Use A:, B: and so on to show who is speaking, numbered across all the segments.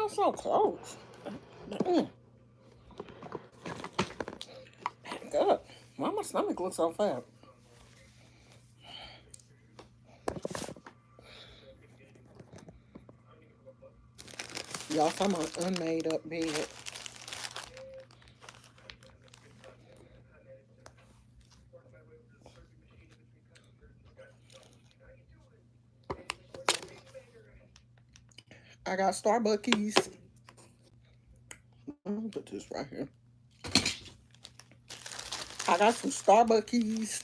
A: was so close. Mm, back up. Why my stomach look so fat? Y'all, I'm on unmade up bed. I got Starbucks. Let me put this right here. I got some Starbucks.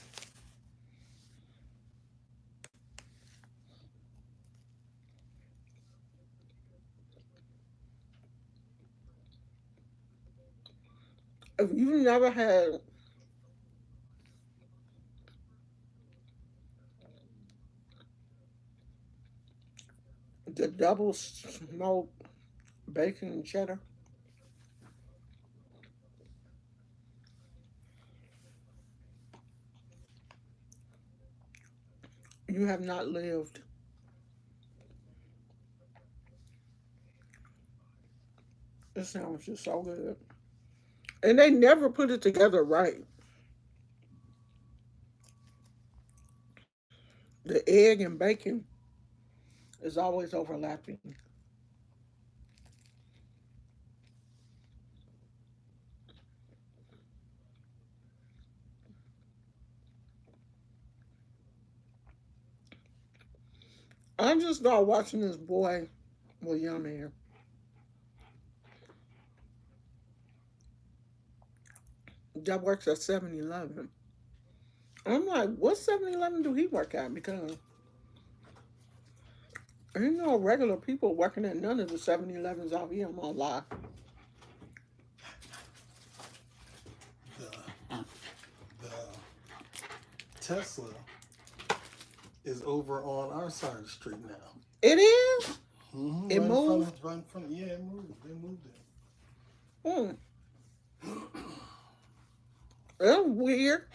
A: If you never had the double smoked bacon and cheddar, you have not lived. This sandwich is so good. And they never put it together right. The egg and bacon is always overlapping. I just started watching this boy with young man that works at 7-Eleven. I'm like, what 7-Eleven do he work at? Because ain't no regular people working at none of the 7-Elevens out here, I'm gonna lie.
B: The the Tesla is over on our side of the street now.
A: It is? It
B: Right in front
A: moved?
B: of, right in front of, yeah, it moved. They moved it.
A: Hmm. That's weird.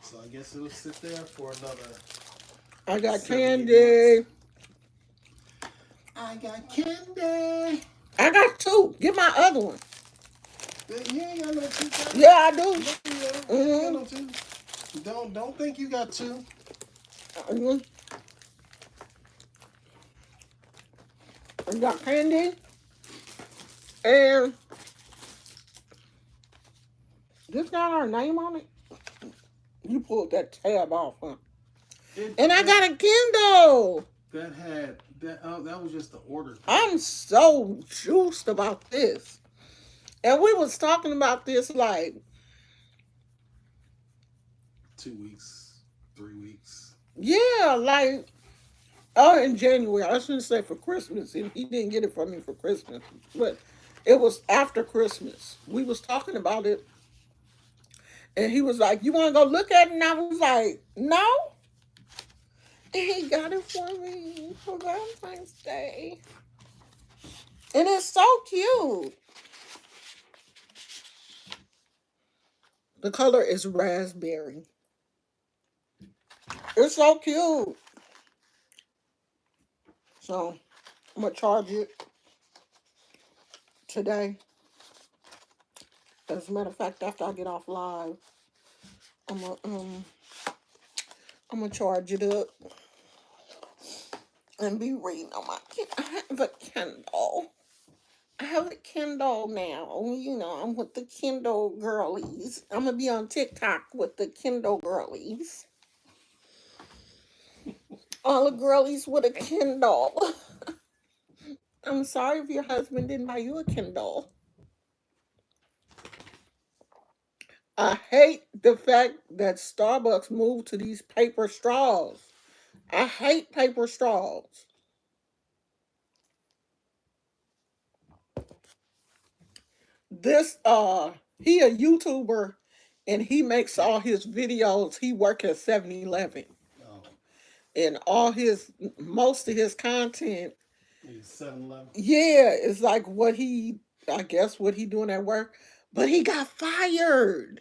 B: So I guess it'll sit there for another
A: I got
B: 7, 8 months.
A: candy.
B: I got candy.
A: I got two. Get my other one.
B: You ain't got no two.
A: Yeah, I do.
B: No, you ain't got
A: Mm-hmm.
B: no two. Don't think you got two.
A: Mm-hmm. I got candy. And this got our name on it. You pulled that tab off, huh? And I got a Kindle.
B: That had that. That was just the order thing.
A: I'm so juiced about this. And we was talking about this like
B: 2 weeks, 3 weeks.
A: yeah, like oh in January. I shouldn't say for Christmas. He didn't get it from me for Christmas. But it was after Christmas. We was talking about it and he was like, you wanna go look at it? And I was like, no. And he got it for me for Valentine's Day. And it's so cute. The color is raspberry. It's so cute. So I'm gonna charge it today. As a matter of fact, after I get off live, I'm gonna um I'm gonna charge it up and be reading on my. I have a Kindle. I have a Kindle now. You know, I'm with the Kindle girlies. I'm gonna be on TikTok with the Kindle girlies. All the girlies with a Kindle. I'm sorry if your husband didn't buy you a Kindle. I hate the fact that Starbucks moved to these paper straws. I hate paper straws. This he a YouTuber and he makes all his videos. He work at 7-Eleven.
B: Oh,
A: And all his most of his content,
B: it's 7-Eleven.
A: yeah, it's like what he I guess what he doing at work. But he got fired.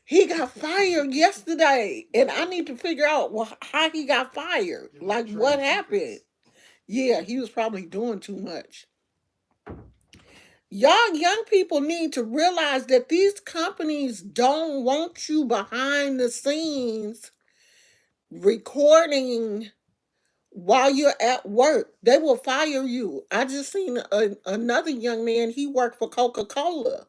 A: He got fired yesterday, and I need to figure out how he got fired. Like, what happened? Yeah, he was probably doing too much. Y'all young people need to realize that these companies don't want you behind the scenes recording while you're at work. They will fire you. I just seen another young man, he worked for Coca-Cola,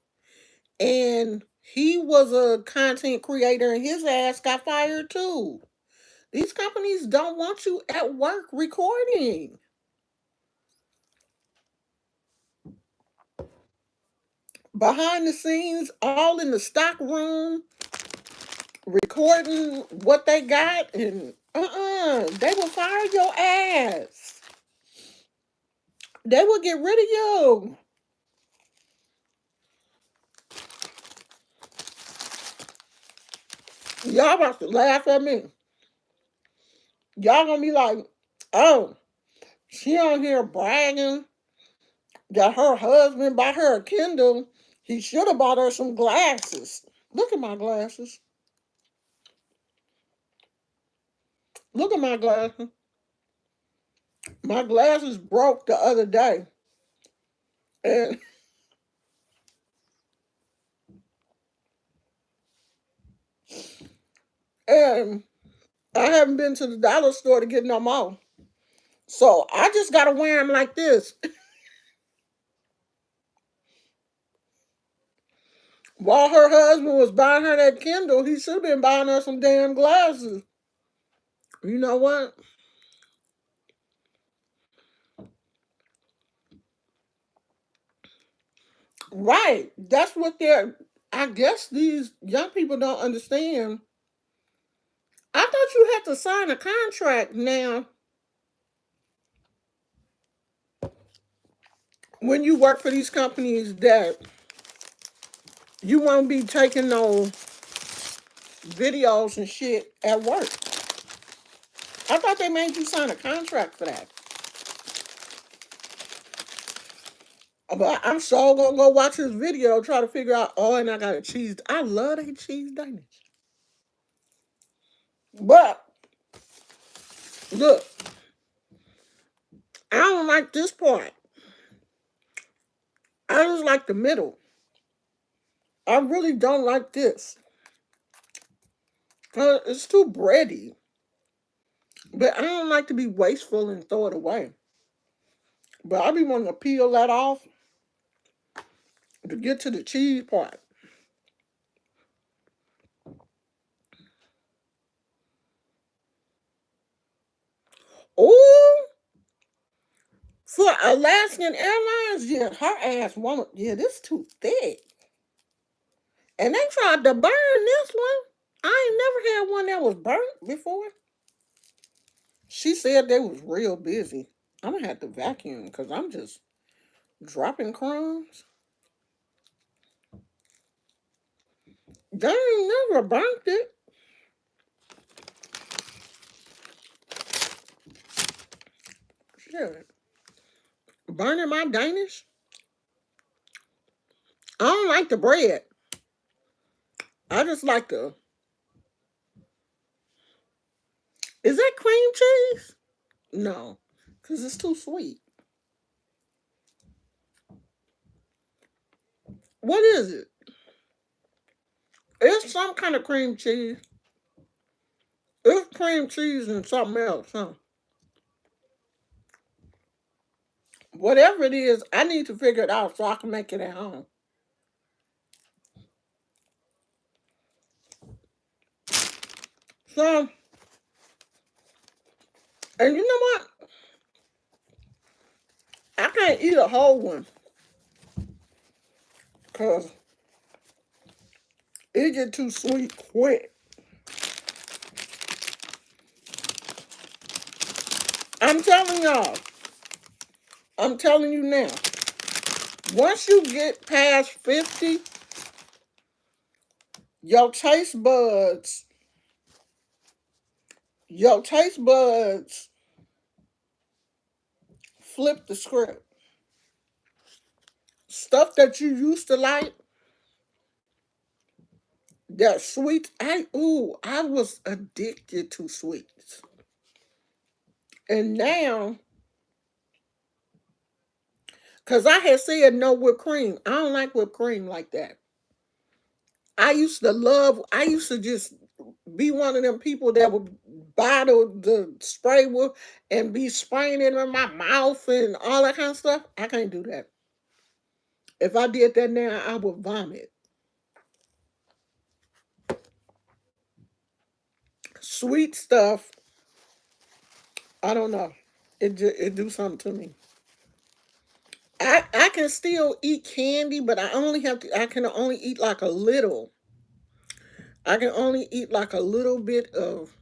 A: and he was a content creator, and his ass got fired too. These companies don't want you at work recording. Behind the scenes, all in the stock room, recording what they got, and they will fire your ass. They will get rid of you. Y'all about to laugh at me. Y'all gonna be like, oh, she on here bragging that her husband bought her a Kindle. He should have bought her some glasses. Look at my glasses. Look at my glasses. My glasses broke the other day. And, and I haven't been to the dollar store to get no more. So I just gotta wear them like this. While her husband was buying her that Kindle, he should have been buying her some damn glasses. You know what? Right. That's what they're. I guess these young people don't understand. I thought you had to sign a contract now when you work for these companies that you won't be taking no videos and shit at work. I thought they made you sign a contract for that. But I'm sure gonna go watch this video, try to figure out. Oh, and I got a cheese. I love that cheese Danish. But look, I don't like this part. I just like the middle. I really don't like this. It's too bready. But I don't like to be wasteful and throw it away. But I be wanting to peel that off to get to the cheese part. Oh, for Alaskan Airlines, yeah, her ass won't. Yeah, this too thick. And they tried to burn this one. I ain't never had one that was burnt before. She said they was real busy. I'm gonna have to vacuum because I'm just dropping crumbs. They ain't never burnt it. Shit. Burning my Danish? I don't like the bread. I just like the. Is that cream cheese? No, because it's too sweet. What is it? It's some kind of cream cheese. It's cream cheese and something else, huh? Whatever it is, I need to figure it out so I can make it at home. So, and you know what? I can't eat a whole one because it get too sweet quick. I'm telling y'all. I'm telling you now. Once you get past 50, your taste buds, your taste buds flip the script. Stuff that you used to like, that sweet. I was addicted to sweets. And now Cause I had said no whipped cream. I don't like whipped cream like that. I used to just be one of them people that would buy the spray with and be spraying it in my mouth and all that kind of stuff. I can't do that. If I did that now, I would vomit. Sweet stuff, I don't know. It do something to me. I can still eat candy, but I can only eat like a little. I can only eat like a little bit of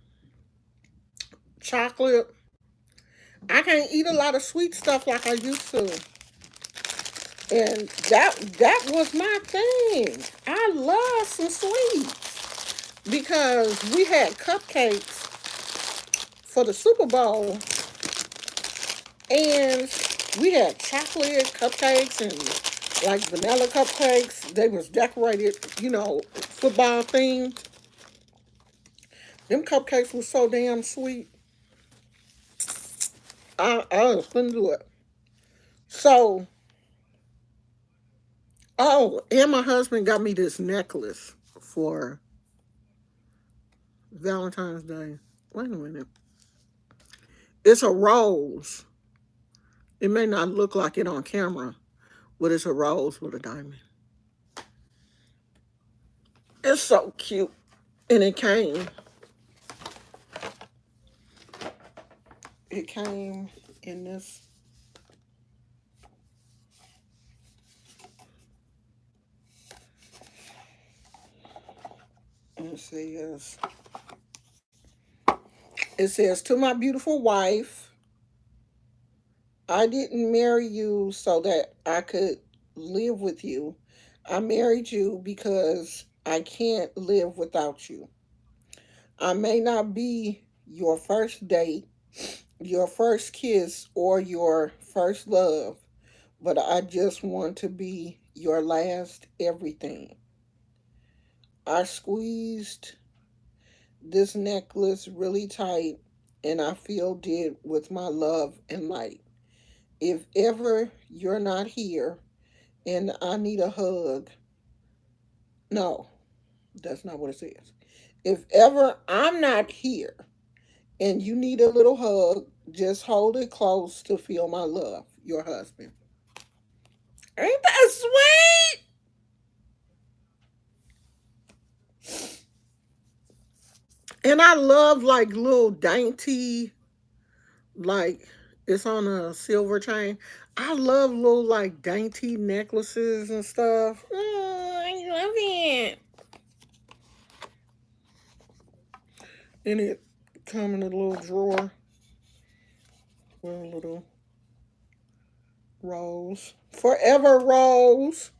A: chocolate. I can't eat a lot of sweet stuff like I used to. And that was my thing. I love some sweets because we had cupcakes for the Super Bowl, and we had chocolate cupcakes and like vanilla cupcakes. They was decorated, football themed. Them cupcakes were so damn sweet. I couldn't do it. So, oh, and my husband got me this necklace for Valentine's Day. Wait a minute. It's a rose. It may not look like it on camera, but it's a rose with a diamond. It's so cute. And it came in this. And it says, to my beautiful wife, I didn't marry you so that I could live with you. I married you because I can't live without you. I may not be your first date, your first kiss, or your first love, but I just want to be your last everything. I squeezed this necklace really tight and I filled it with my love and light. If ever you're not here and I need a hug, no, that's not what it says. If ever I'm not here and you need a little hug, just hold it close to feel my love. Your husband. Ain't that sweet? And I love like little dainty, like it's on a silver chain. I love little like dainty necklaces and stuff. Oh, I love it. And it come in a little drawer with a little rose. Forever rose.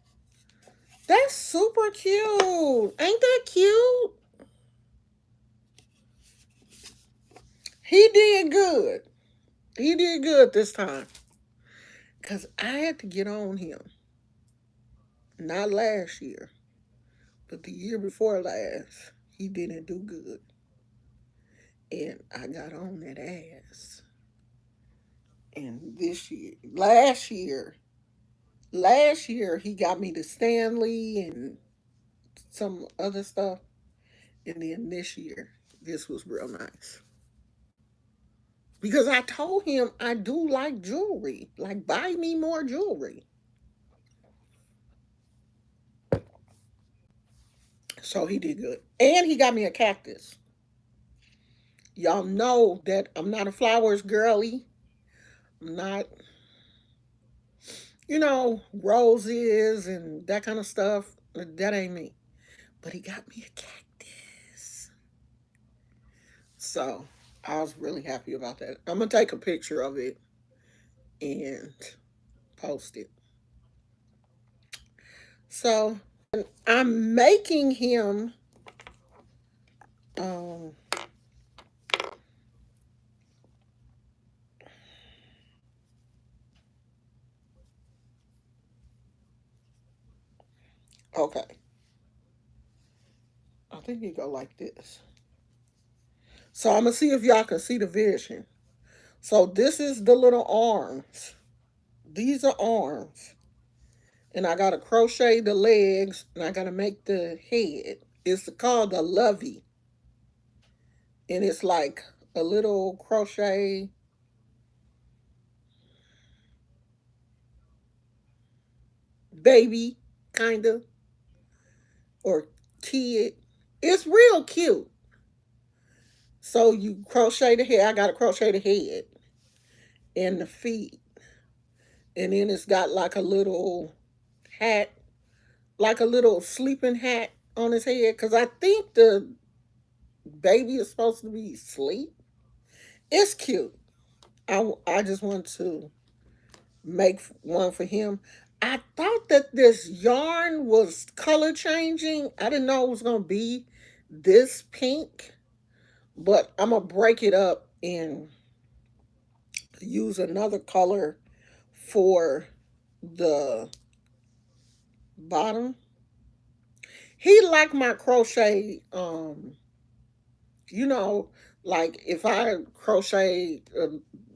A: That's super cute. Ain't that cute? He did good. He did good this time. Because I had to get on him. Not last year, but the year before last. He didn't do good. And I got on that ass. And last year, he got me the Stanley and some other stuff. And then this year, this was real nice. Because I told him I do like jewelry. Like, buy me more jewelry. So he did good. And he got me a cactus. Y'all know that I'm not a flowers girly. I'm not, roses and that kind of stuff. That ain't me. But he got me a cactus. So I was really happy about that. I'm going to take a picture of it and post it. So I'm making him, um, okay. I think he go like this. So I'm going to see if y'all can see the vision. So this is the little arms. These are arms. And I gotta crochet the legs and I gotta make the head. It's called a lovey. And it's like a little crochet baby, kind of, or kid. It's real cute. So you crochet the head. I gotta crochet the head and the feet. And then it's got like a little hat, like a little sleeping hat on his head. Because I think the baby is supposed to be asleep. It's cute. I just want to make one for him. I thought that this yarn was color changing. I didn't know it was going to be this pink, but I'm going to break it up and use another color for the bottom. He liked my crochet, you know, like if I crochet a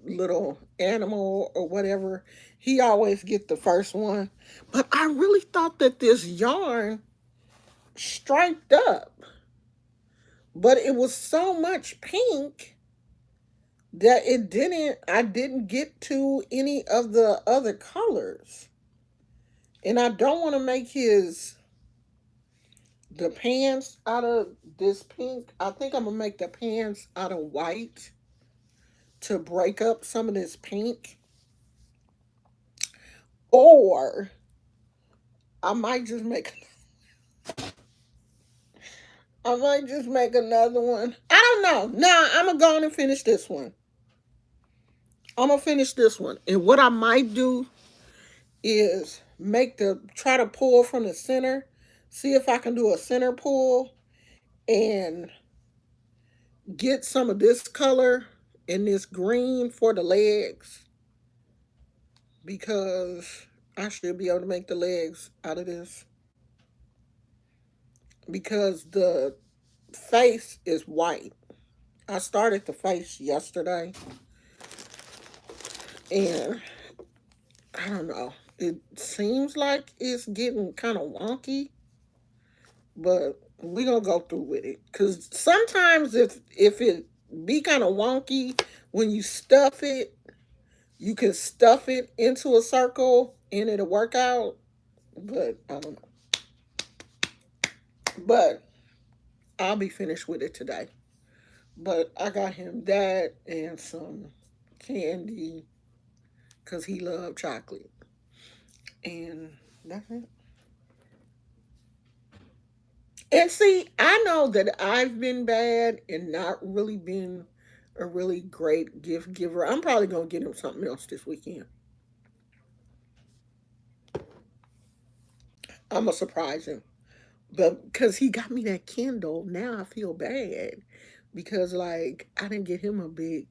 A: little animal or whatever, he always get the first one. But I really thought that this yarn striped up, but it was so much pink that I didn't get to any of the other colors. And I don't want to make his the pants out of this pink. I think I'm gonna make the pants out of white to break up some of this pink. Or I might just make I might just make another one. I don't know. Nah, I'm gonna go on and finish this one. I'm gonna finish this one. And what I might do is make the try to pull from the center. See if I can do a center pull and get some of this color and this green for the legs because I should be able to make the legs out of this because the face is white. I started the face yesterday and I don't know. It seems like it's getting kind of wonky, but we're gonna go through with it. Cause sometimes if it be kind of wonky when you stuff it, you can stuff it into a circle and it'll work out. But I don't know. But I'll be finished with it today. But I got him that and some candy because he loved chocolate. And that's it. And see, I know that I've been bad and not really been a really great gift giver. I'm probably gonna get him something else this weekend. I'm gonna surprise him, but because he got me that Kindle, now I feel bad because like I didn't get him a big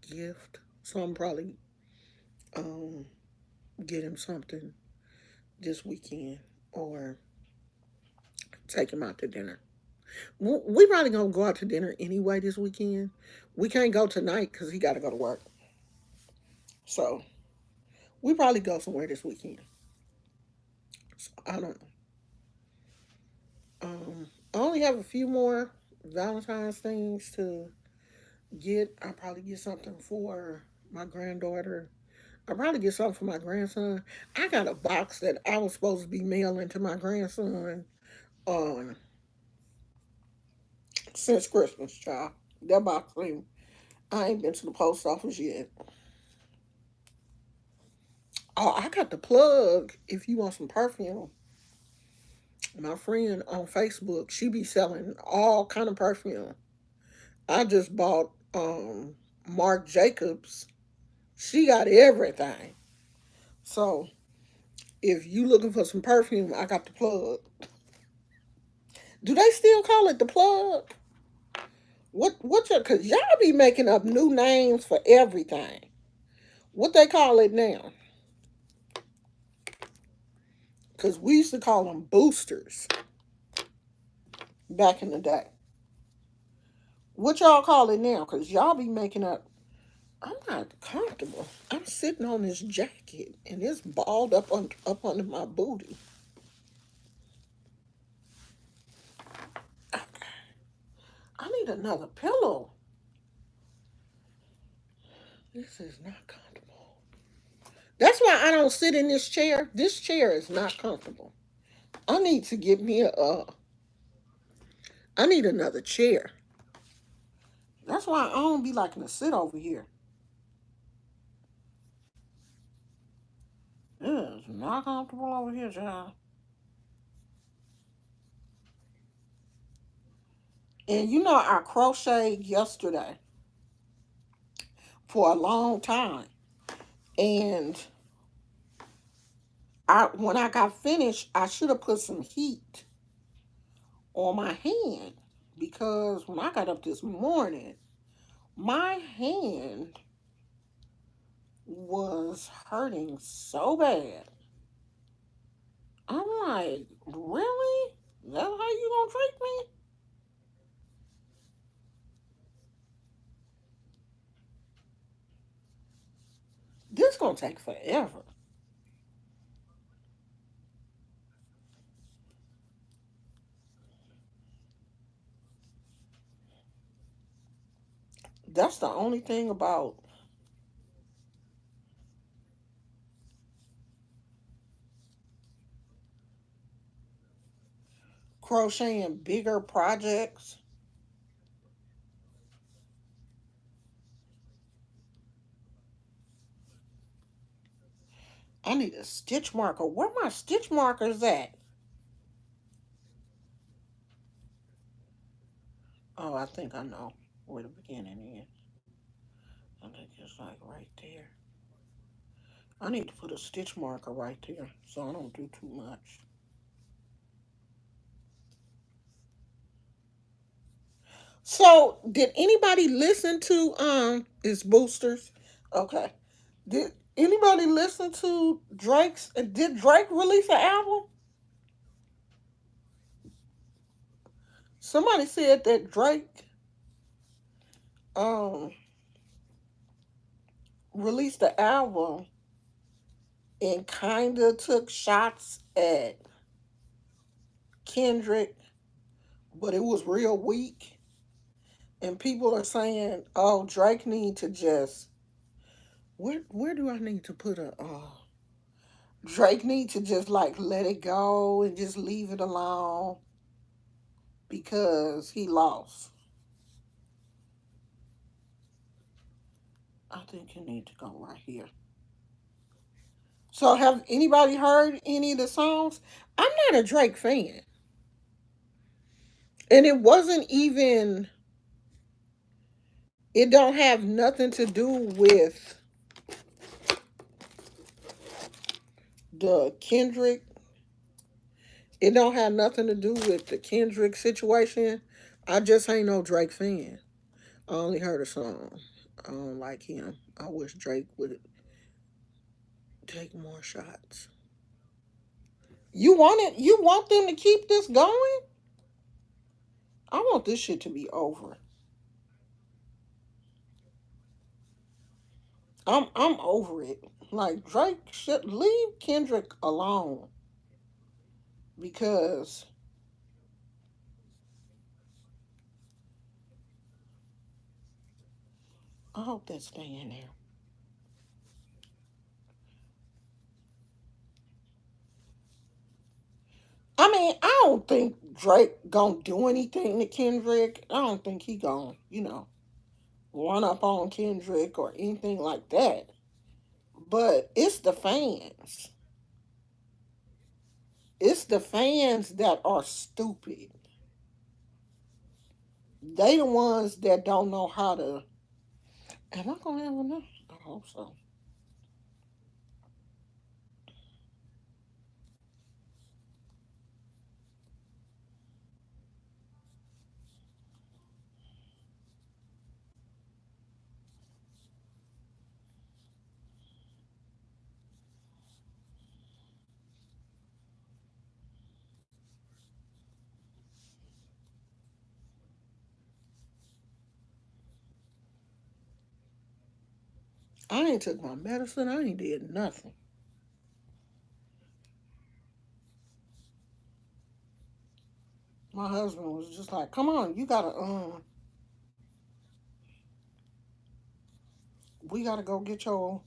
A: gift, so I'm probably um get him something this weekend or take him out to dinner. We probably gonna go out to dinner anyway this weekend. We can't go tonight because he got to go to work. So we probably go somewhere this weekend. So I don't know. I only have a few more Valentine's things to get. I'll probably get something for my granddaughter. I'll probably get something for my grandson. I got a box that I was supposed to be mailing to my grandson um, since Christmas, child. That box ain't, I ain't been to the post office yet. Oh, I got the plug if you want some perfume. My friend on Facebook, she be selling all kind of perfume. I just bought Marc Jacobs. She got everything. So if you looking for some perfume, I got the plug. Do they still call it the plug? What's your cause y'all be making up new names for everything. What they call it now? Cause we used to call them boosters back in the day. What y'all call it now? Cause y'all be making up I'm not comfortable. I'm sitting on this jacket and it's balled up under my booty. I need another pillow. This is not comfortable. That's why I don't sit in this chair. This chair is not comfortable. I need to get me I need another chair. That's why I don't be liking to sit over here. It is not comfortable over here, child. And you know, I crocheted yesterday for a long time. And when I got finished, I should have put some heat on my hand because when I got up this morning, my hand was hurting so bad. I'm like, really? That's how you gonna treat me? This gonna take forever. That's the only thing about crocheting bigger projects. I need a stitch marker. Where my stitch markers at? Oh, I think I know where the beginning is. I think it's like right there. I need to put a stitch marker right there so I don't do too much. So, did anybody listen to it's boosters? Okay. Did anybody listen to Drake's did Drake release an album? Somebody said that Drake um released the album and kind of took shots at Kendrick, but it was real weak. And people are saying, "Oh, Drake need to just where do I need to put a Drake need to just like let it go and just leave it alone because he lost." I think you need to go right here. So, have anybody heard any of the songs? I'm not a Drake fan, and it wasn't even. It don't have nothing to do with the Kendrick. It don't have nothing to do with the Kendrick situation. I just ain't no Drake fan. I only heard a song. I don't like him. I wish Drake would take more shots. You want it? You want them to keep this going? I want this shit to be over. I'm over it. Like Drake should leave Kendrick alone because I hope that's staying there. I mean, I don't think Drake gonna do anything to Kendrick. I don't think he gonna, run up on Kendrick or anything like that. But it's the fans. It's the fans that are stupid. They the ones that don't know how to. Am I gonna have enough? I hope so. I ain't took my medicine. I ain't did nothing. My husband was just like, "Come on, you gotta we gotta go get your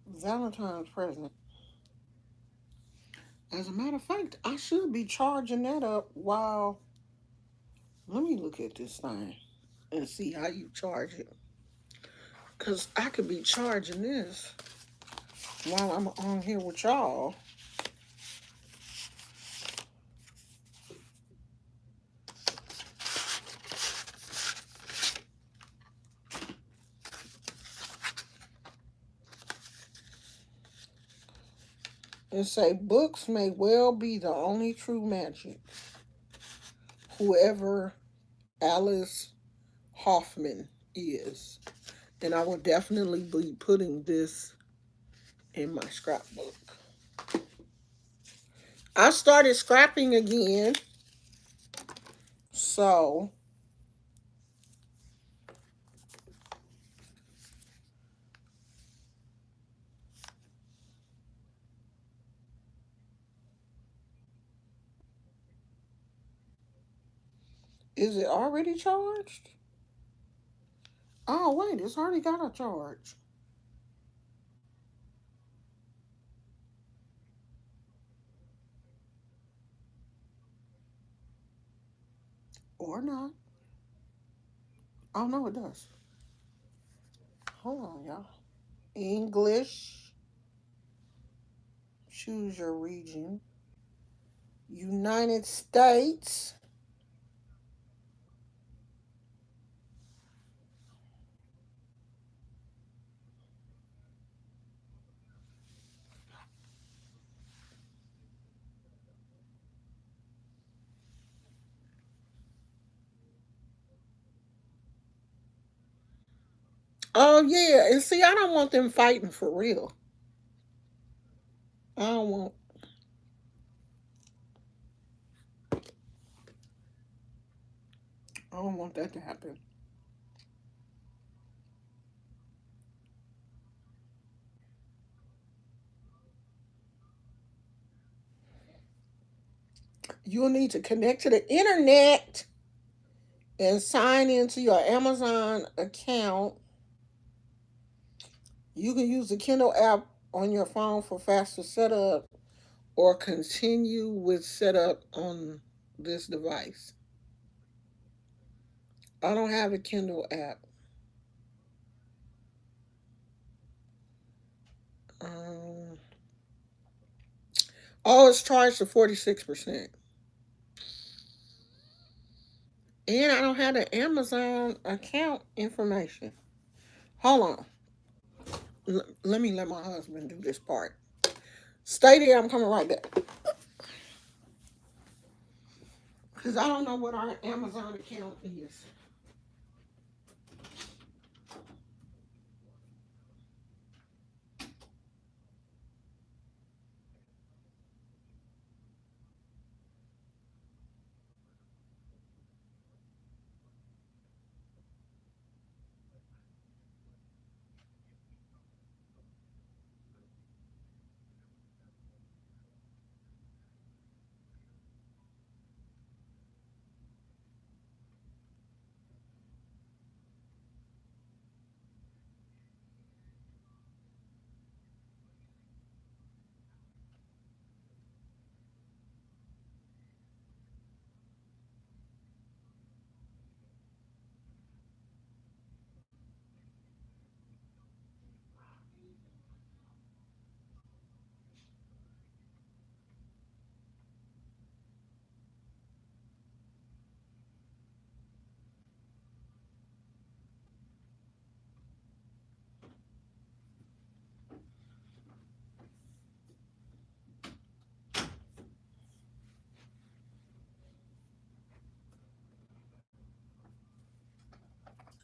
A: Valentine's present." As a matter of fact, I should be charging that up while. Let me look at this thing and see how you charge it. Because I could be charging this while I'm on here with y'all. And say, books may well be the only true magic. Whoever Alice Hoffman is. And I will definitely be putting this in my scrapbook. I started scrapping again. So, is it already charged? Oh, wait, it's already got a charge. Or not. Oh, no, it does. Hold on, y'all. English. Choose your region. United States. Oh, yeah. And see, I don't want them fighting for real. I don't want. I don't want that to happen. You'll need to connect to the internet and sign into your Amazon account. You can use the Kindle app on your phone for faster setup or continue with setup on this device. I don't have a Kindle app. Um, oh, it's charged to 46%. And I don't have the Amazon account information. Hold on. Let me let my husband do this part. Stay there. I'm coming right back. Because I don't know what our Amazon account is.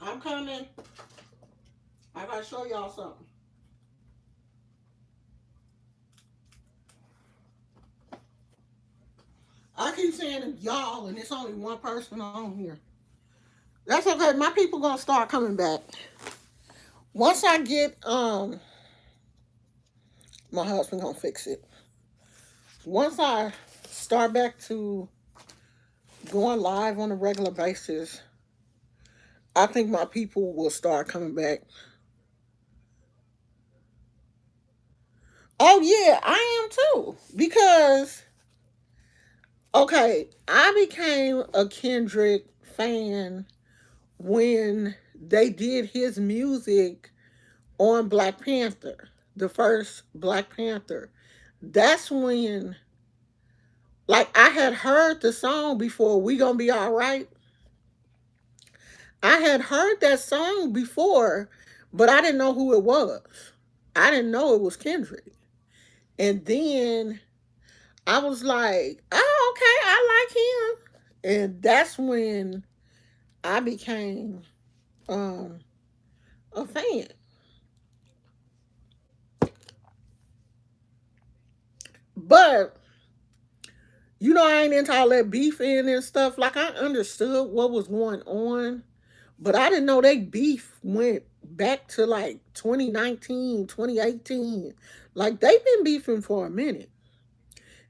A: I'm coming. I gotta show y'all something. I keep saying y'all, and it's only one person on here. That's okay. My people gonna start coming back. Once I get my husband gonna fix it. Once I start back to going live on a regular basis, I think my people will start coming back. Oh yeah, I am too. Because okay, I became a Kendrick fan when they did his music on Black Panther, the first Black Panther. That's when, like, I had heard the song before, We Gonna Be Alright. I had heard that song before, but I didn't know who it was. I didn't know it was Kendrick. And then I was like, oh, okay, I like him. And that's when I became um, a fan. But I ain't into all that beefing and stuff. Like, I understood what was going on, but I didn't know they beef went back to like 2019, 2018. Like, they've been beefing for a minute.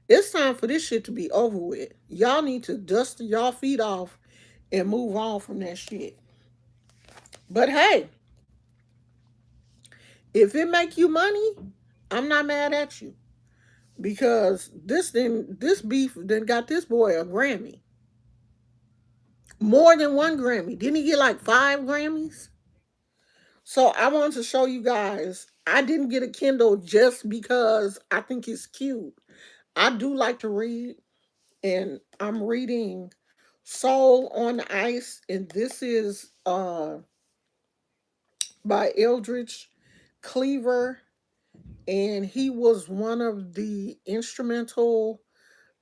A: It's time for this shit to be over with. Y'all need to dust y'all feet off and move on from that shit. But hey, if it make you money, I'm not mad at you. Because this beef then got this boy a Grammy. More than one Grammy. Didn't he get like 5 Grammys? So I wanted to show you guys. I didn't get a Kindle just because I think it's cute. I do like to read, and I'm reading Soul on Ice, and this is by Eldridge Cleaver, and he was one of the instrumental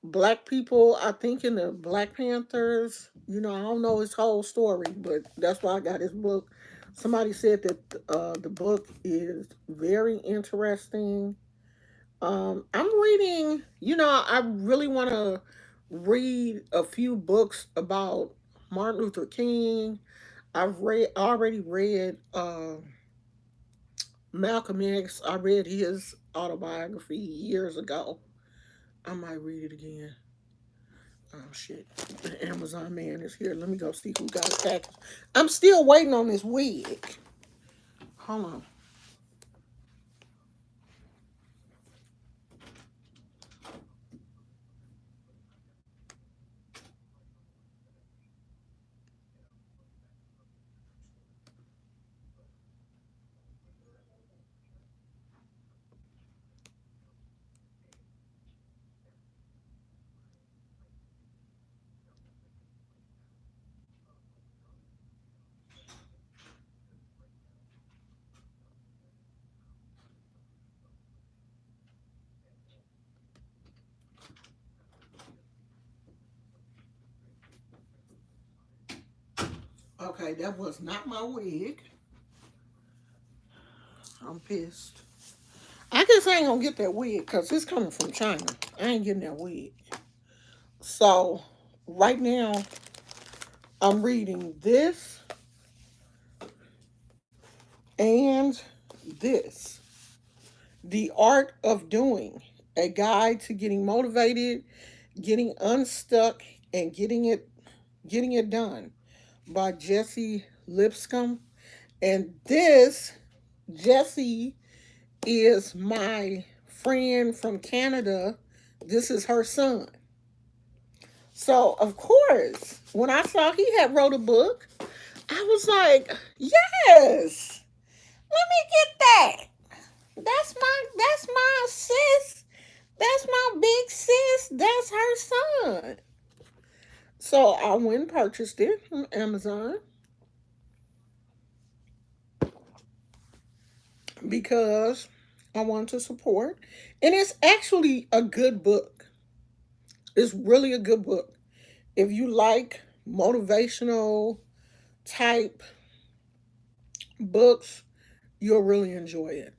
A: black people, I think, in the Black Panthers. I don't know his whole story, but that's why I got his book. Somebody said that the book is very interesting. I'm reading, I really want to read a few books about Martin Luther King. I've already read Malcolm X. I read his autobiography years ago. I might read it again. Oh shit. The Amazon man is here. Let me go see who got a package. I'm still waiting on this wig. Hold on. Okay, that was not my wig. I'm pissed. I guess I ain't gonna get that wig because it's coming from China. I ain't getting that wig. So right now I'm reading this and this. The Art of Doing, a guide to getting motivated, getting unstuck, and getting it done by Jesse Lipscomb. And this Jesse is my friend from Canada. This is her son. So of course, when I saw he had wrote a book, I was like, yes, let me get that. That's my sis. That's my big sis. That's her son. So I went and purchased it from Amazon because I wanted to support. And it's actually a good book. It's really a good book. If you like motivational type books, you'll really enjoy it.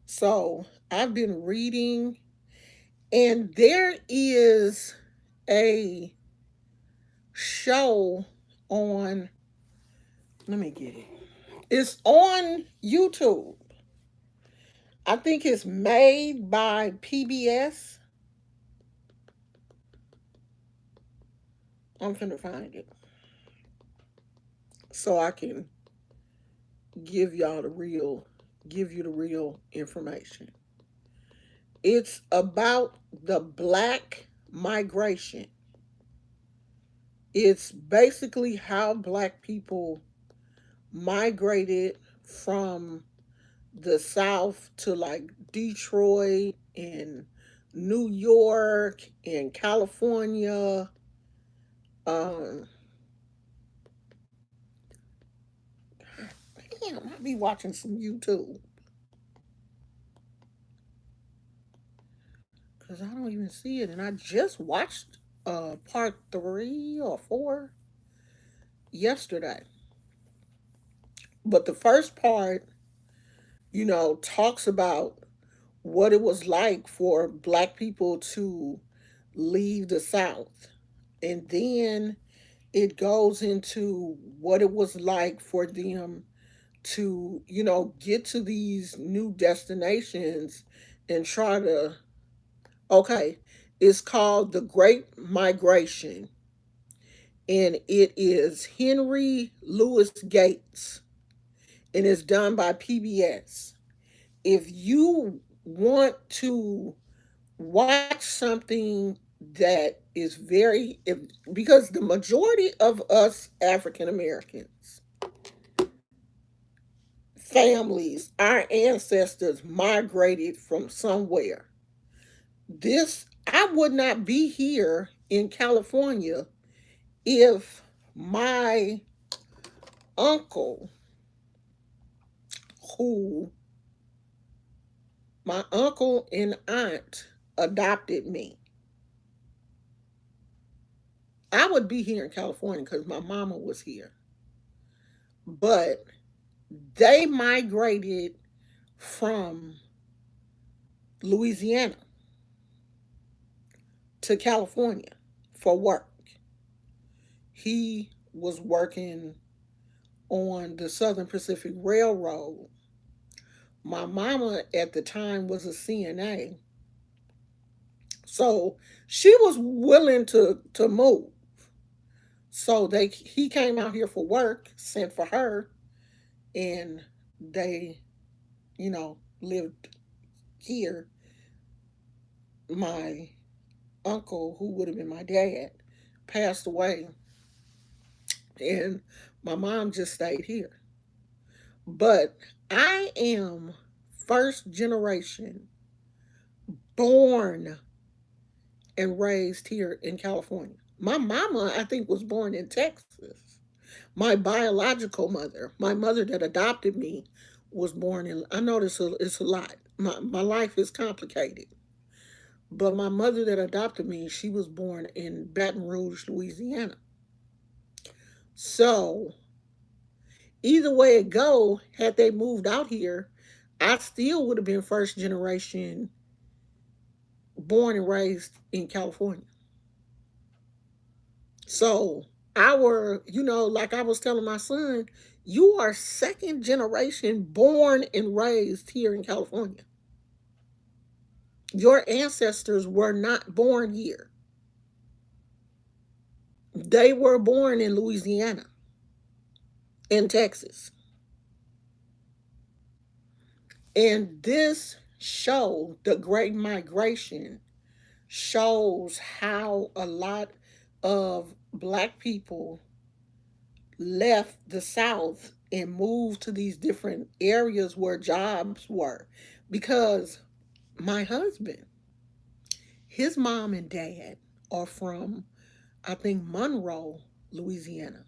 A: So I've been reading, and there is a show on. Let me get it. It's on YouTube. I think it's made by PBS. I'm finna find it so I can give y'all the real, give you the real information. It's about the black migration. It's basically how black people migrated from the South to like Detroit and New York and California. Um, Damn, I be watching some YouTube because I don't even see it, and I just watched part 3 or 4 yesterday. But the first part, talks about what it was like for black people to leave the South. And then it goes into what it was like for them to, get to these new destinations and try to, okay, it's called The Great Migration. And it is Henry Louis Gates, and it's done by PBS. If you want to watch something that is very if, because the majority of us African Americans families, our ancestors migrated from somewhere. This I would not be here in California if my uncle who my uncle and aunt adopted me. I would be here in California because my mama was here. But they migrated from Louisiana to California for work. He was working on the Southern Pacific Railroad. My mama at the time was a CNA. So she was willing to move. So he came out here for work, sent for her, and they, lived here. My uncle, who would have been my dad, passed away, and my mom just stayed here. But I am first generation born and raised here in California. My mama, I think, was born in Texas. My biological mother, my mother that adopted me, was born in. I know it's a lot. My life is complicated. But my mother that adopted me, she was born in Baton Rouge, Louisiana. So either way it go, had they moved out here, I still would have been first generation born and raised in California. So like I was telling my son, you are second generation born and raised here in California. Your ancestors were not born here. They were born in Louisiana, in Texas. And this show, The Great Migration, shows how a lot of black people left the South and moved to these different areas where jobs were. Because my husband, his mom and dad are from, I think, Monroe, Louisiana.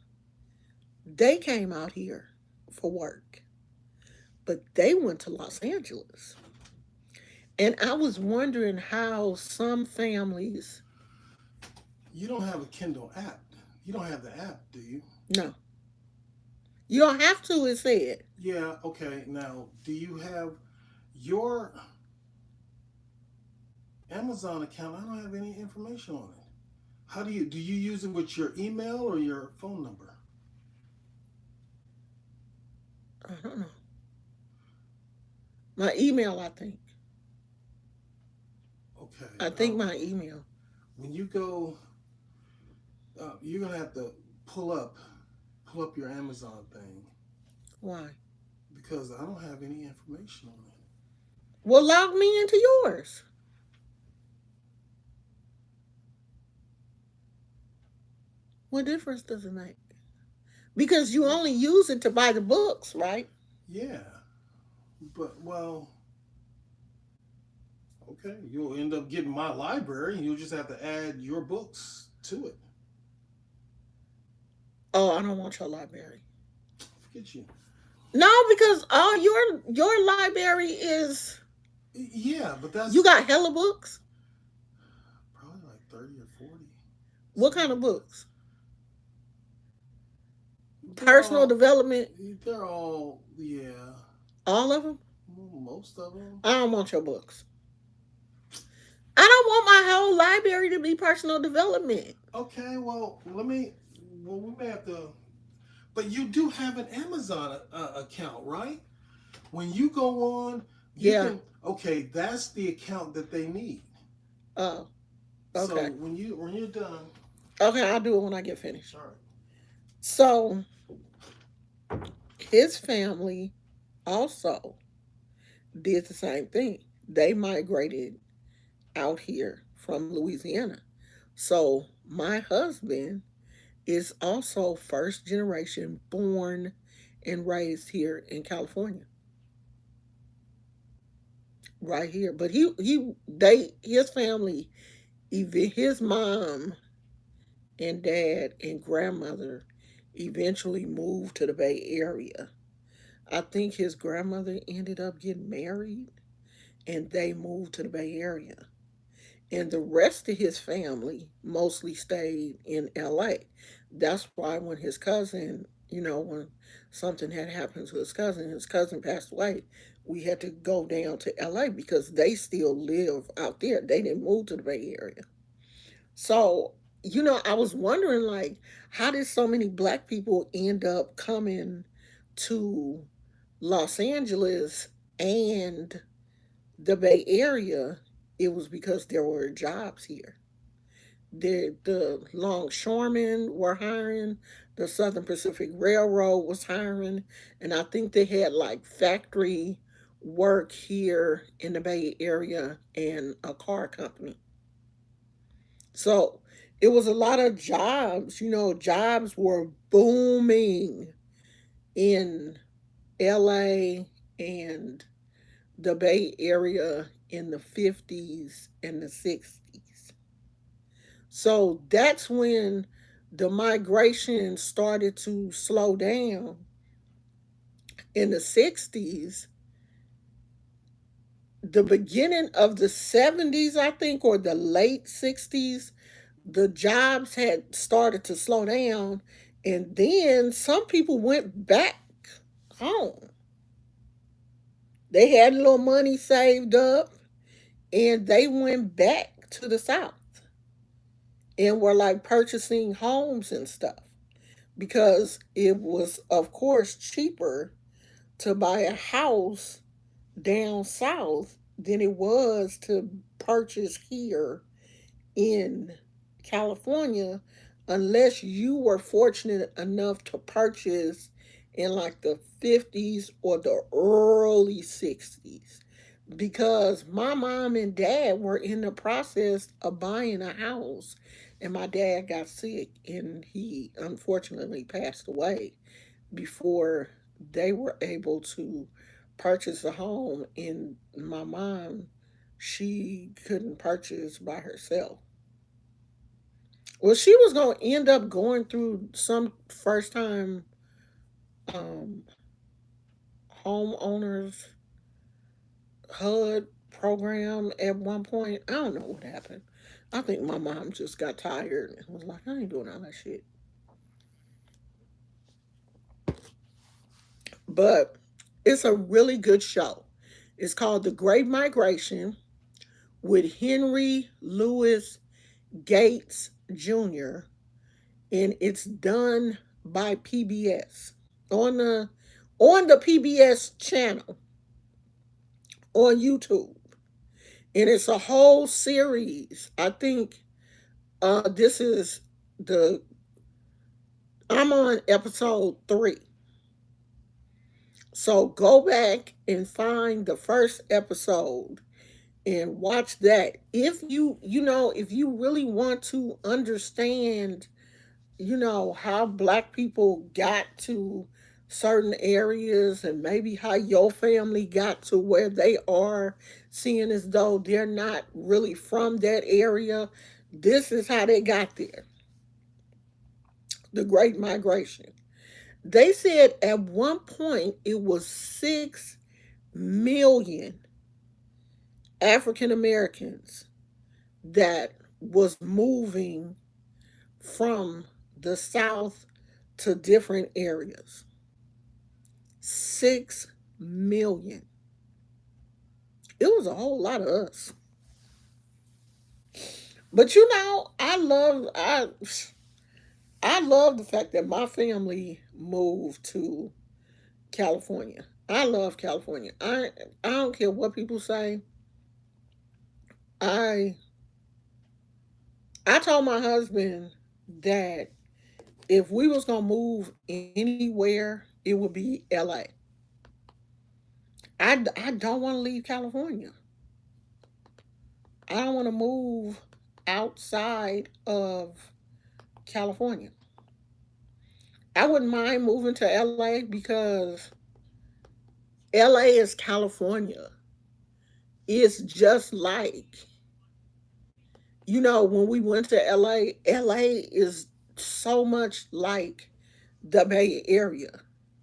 A: They came out here for work, but they went to Los Angeles. And I was wondering how some families.
B: You don't have a Kindle app. You don't have the app, do you?
A: No, you don't have to, it said.
B: Yeah, okay. Now, do you have your Amazon account? I don't have any information on it. How do you use it with your email or your phone number?
A: I don't know. My email, I think.
B: Okay.
A: I think my email.
B: When you go, you're gonna have to pull up pull up your Amazon thing
A: Why?
B: because I don't have any information on it.
A: Well, log me into yours. What difference does it make? Because you only use it to buy the books, right?
B: Yeah, but well, okay. You'll end up getting my library. You'll just have to add your books to it.
A: Oh, I don't want your library.
B: Forget you.
A: No, because all your library is
B: Yeah, but
A: you
B: that's
A: got hella books.
B: probably like 30 or 40.
A: What
B: Something
A: kind of
B: like that.
A: books?
B: They're
A: Personal
B: all
A: development,
B: they're all yeah.
A: all of them.
B: Most of them.
A: I don't want your books. I don't want my whole library to be personal development.
B: Okay, well, let me. Well, we may have to. But you do have an Amazon account, right? When you go on, you
A: Yeah.
B: can. Okay, that's the account that they need.
A: Oh,
B: So
A: okay.
B: when you're done,
A: Okay, I'll do it when I get finished.
B: all right.
A: So his family also did the same thing. They migrated out here from Louisiana. So my husband is also first generation born and raised here in California, right here. But his family, even his mom and dad and grandmother, eventually moved to the Bay Area. I think his grandmother ended up getting married and they moved to the Bay Area. And the rest of his family mostly stayed in LA. That's why when his cousin, when something had happened to his cousin passed away, we had to go down to LA because they still live out there. They didn't move to the Bay Area. So, I was wondering, like, how did so many black people end up coming to Los Angeles and the Bay Area? It was because there were jobs here. The longshoremen were hiring, the Southern Pacific Railroad was hiring, and I think they had like factory work here in the Bay Area and a car company. So it was a lot of jobs. Jobs were booming in LA and the Bay Area in the 50s and the 60s. So that's when the migration started to slow down. In the 60s, the beginning of the 70s, I think, or the late 60s, the jobs had started to slow down. And then some people went back home. They had a little money saved up and they went back to the South and were like purchasing homes and stuff because it was, of course, cheaper to buy a house down south than it was to purchase here in California, unless you were fortunate enough to purchase in like the 50s or the early 60s. Because my mom and dad were in the process of buying a house, and my dad got sick and he unfortunately passed away before they were able to purchase a home. And my mom, she couldn't purchase by herself. Well, she was going to end up going through some first time um, homeowners HUD program at one point. I don't know what happened. I think my mom just got tired and was like, I ain't doing all that shit. But it's a really good show. It's called The Great Migration with Henry Louis Gates Jr. and it's done by PBS on the on the PBS channel on YouTube. And it's a whole series. I think this is the I'm on episode 3. So go back and find the first episode and watch that. If if you really want to understand, how black people got to certain areas and maybe how your family got to where they are, seeing as though they're not really from that area, this is how they got there. The Great Migration. They said at one point it was 6 million African Americans that was moving from the South to different areas. 6 million. It was a whole lot of us. But I love the fact that my family moved to California. I love California. I don't care what people say. I I told my husband that if we was gonna move anywhere, it would be LA. I don't want to leave California. I don't want to move outside of California. I wouldn't mind moving to LA because LA is California. It's just like, when we went to LA is so much like the Bay Area.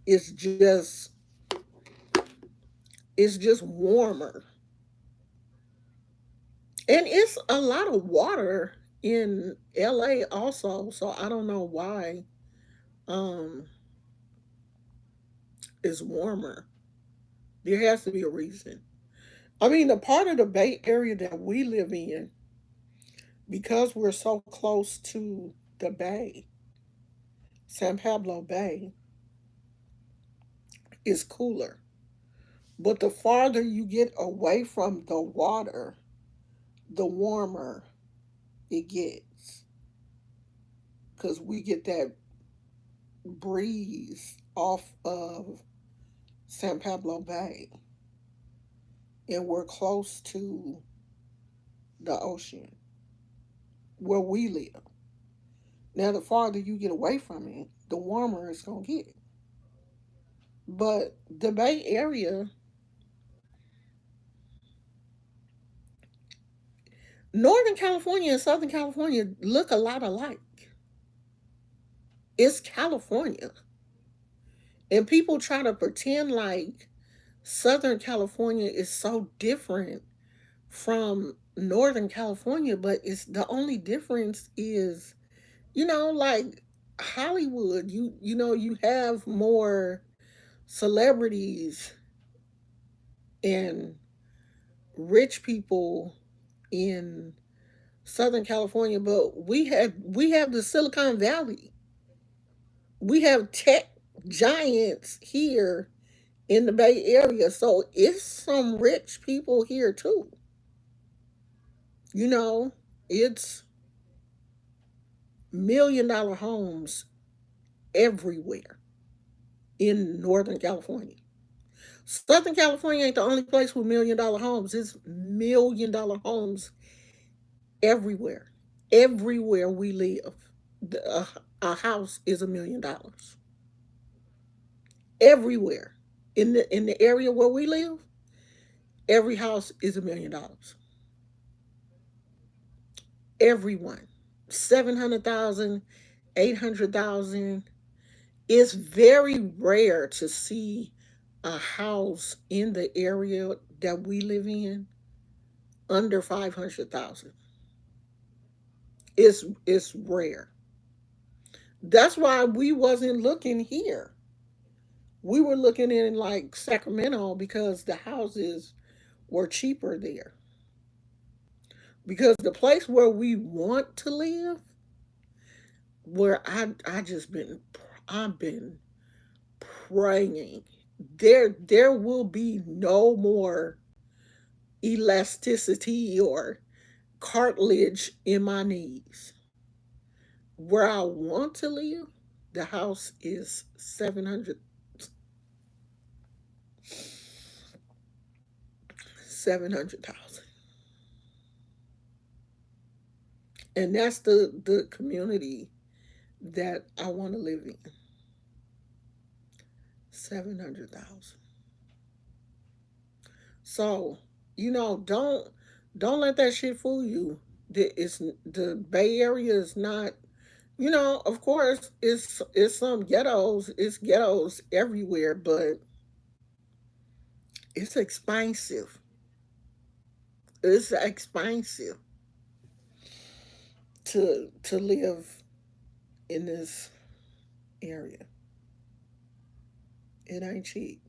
A: It's just it's just warmer. And it's a lot of water in LA also, so I don't know why um it's warmer. There has to be a reason. I mean, the part of the Bay Area that we live in, because we're so close to the bay, San Pablo Bay, is cooler. But the farther you get away from the water, the warmer it gets. Because we get that breeze off of San Pablo Bay, and we're close to the ocean where we live. Now, the farther you get away from it, the warmer it's going to get. But the Bay Area, Northern California and Southern California look a lot alike. It's California. And people try to pretend like Southern California is so different from Northern California, but it's the only difference is, like Hollywood, you have more celebrities and rich people in Southern California, but we have the Silicon Valley. We have tech giants here in the Bay Area. So it's some rich people here too. You know, it's $1 million homes everywhere in Northern California. Southern California ain't the only place with $1 million homes. It's $1 million homes everywhere. Everywhere we live, a house is $1 million. Everywhere in the area where we live, every house is $1 million. Everyone, 700,000, 800,000. It's very rare to see a house in the area that we live in under 500,000. It's rare. That's why we wasn't looking here. We were looking in like Sacramento because the houses were cheaper there. Because the place where we want to live, where I've been praying there will be no more elasticity or cartilage in my knees. Where I want to live, the house is 700,000, and that's the community that I want to live in. 700,000. So, don't let that shit fool you. The Bay Area is not, of course it's some ghettos, it's ghettos everywhere, but it's expensive. It's expensive to live in this area. It ain't cheap.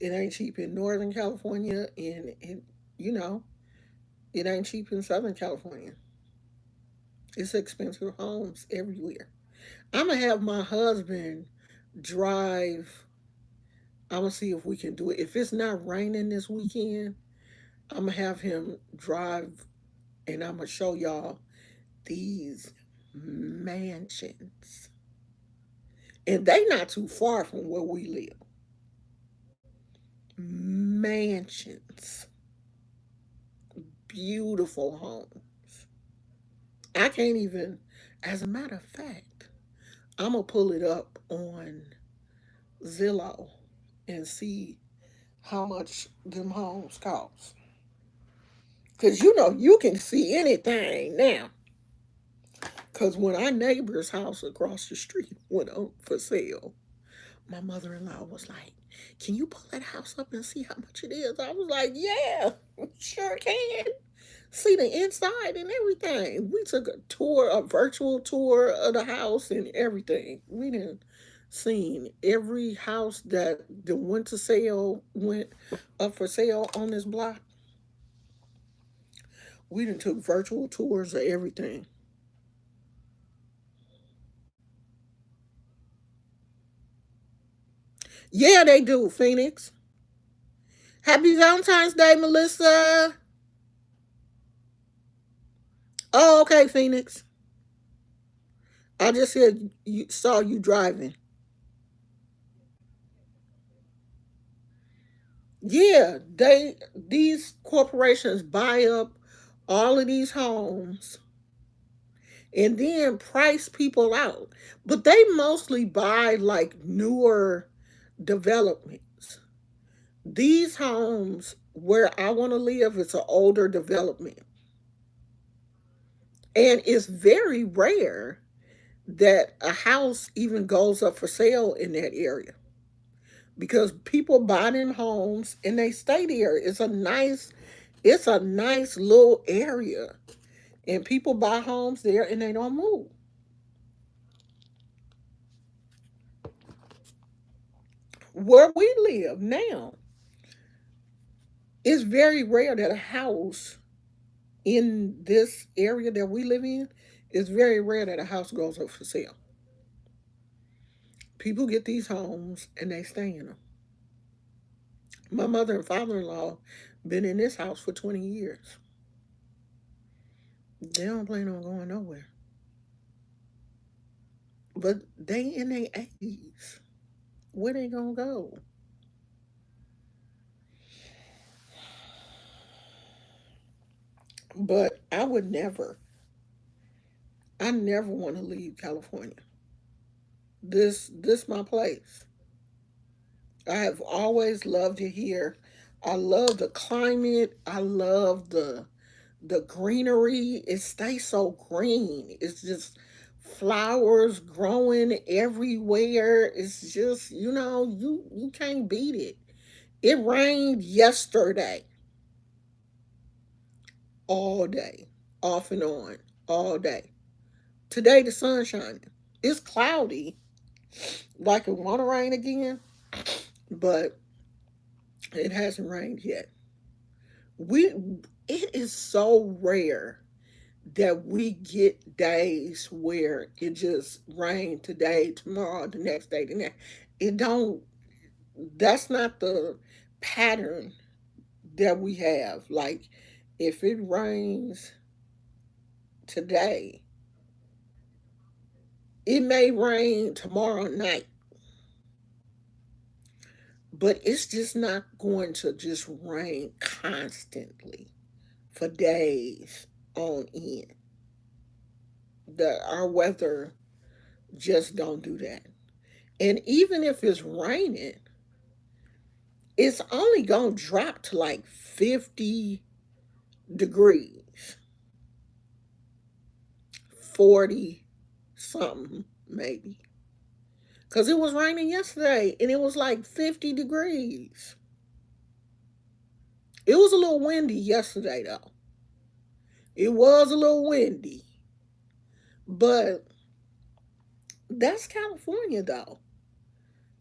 A: It ain't cheap in Northern California, and you know, it ain't cheap in Southern California. It's expensive homes everywhere. I'm gonna have my husband drive. I'm gonna see if we can do it. If it's not raining this weekend, I'm gonna have him drive, and I'm gonna show y'all these mansions, and they not too far from where we live. Mansions, beautiful homes. I can't even. As a matter of fact, I'm gonna pull it up on Zillow and see how much them homes cost. Cause you can see anything now. Cause when our neighbor's house across the street went up for sale, my mother-in-law was like, "Can you pull that house up and see how much it is?" I was like, "Yeah, sure can." See the inside and everything. We took a tour, a virtual tour of the house and everything. We didn't seen every house that the went to sale went up for sale on this block. We done took virtual tours of everything. Yeah, they do, Phoenix. Happy Valentine's Day, Melissa. Oh, okay, Phoenix. I just said you saw you driving. Yeah, these corporations buy up all of these homes and then price people out. But they mostly buy like newer developments. These homes where I want to live, it's an older development. And it's very rare that a house even goes up for sale in that area because people buy them homes and they stay there. It's a nice little area. And people buy homes there and they don't move. Where we live now, it's very rare that a house in this area that we live in, it's very rare that a house goes up for sale. People get these homes and they stay in them. My mother and father-in-law been in this house for 20 years. They don't plan on going nowhere. But they in their 80s. Where they gonna go? But I never want to leave California. This my place. I have always loved it here. I love the climate. I love the greenery. It stays so green. It's just flowers growing everywhere. It's just, you can't beat it. It rained yesterday all day, off and on, all day. Today the sun's shining. It's cloudy, like it want to rain again, but it hasn't rained yet. We it is so rare that we get days where it just rained today, tomorrow, the next day, the next. It don't. that's not the pattern that we have. Like, if it rains today, it may rain tomorrow night, but it's just not going to just rain constantly for days on end. Our weather just don't do that. And even if it's raining, it's only gonna drop to like 50 degrees, 40 something maybe. Because it was raining yesterday and it was like 50 degrees. It was a little windy yesterday though. It was a little windy. But that's California though.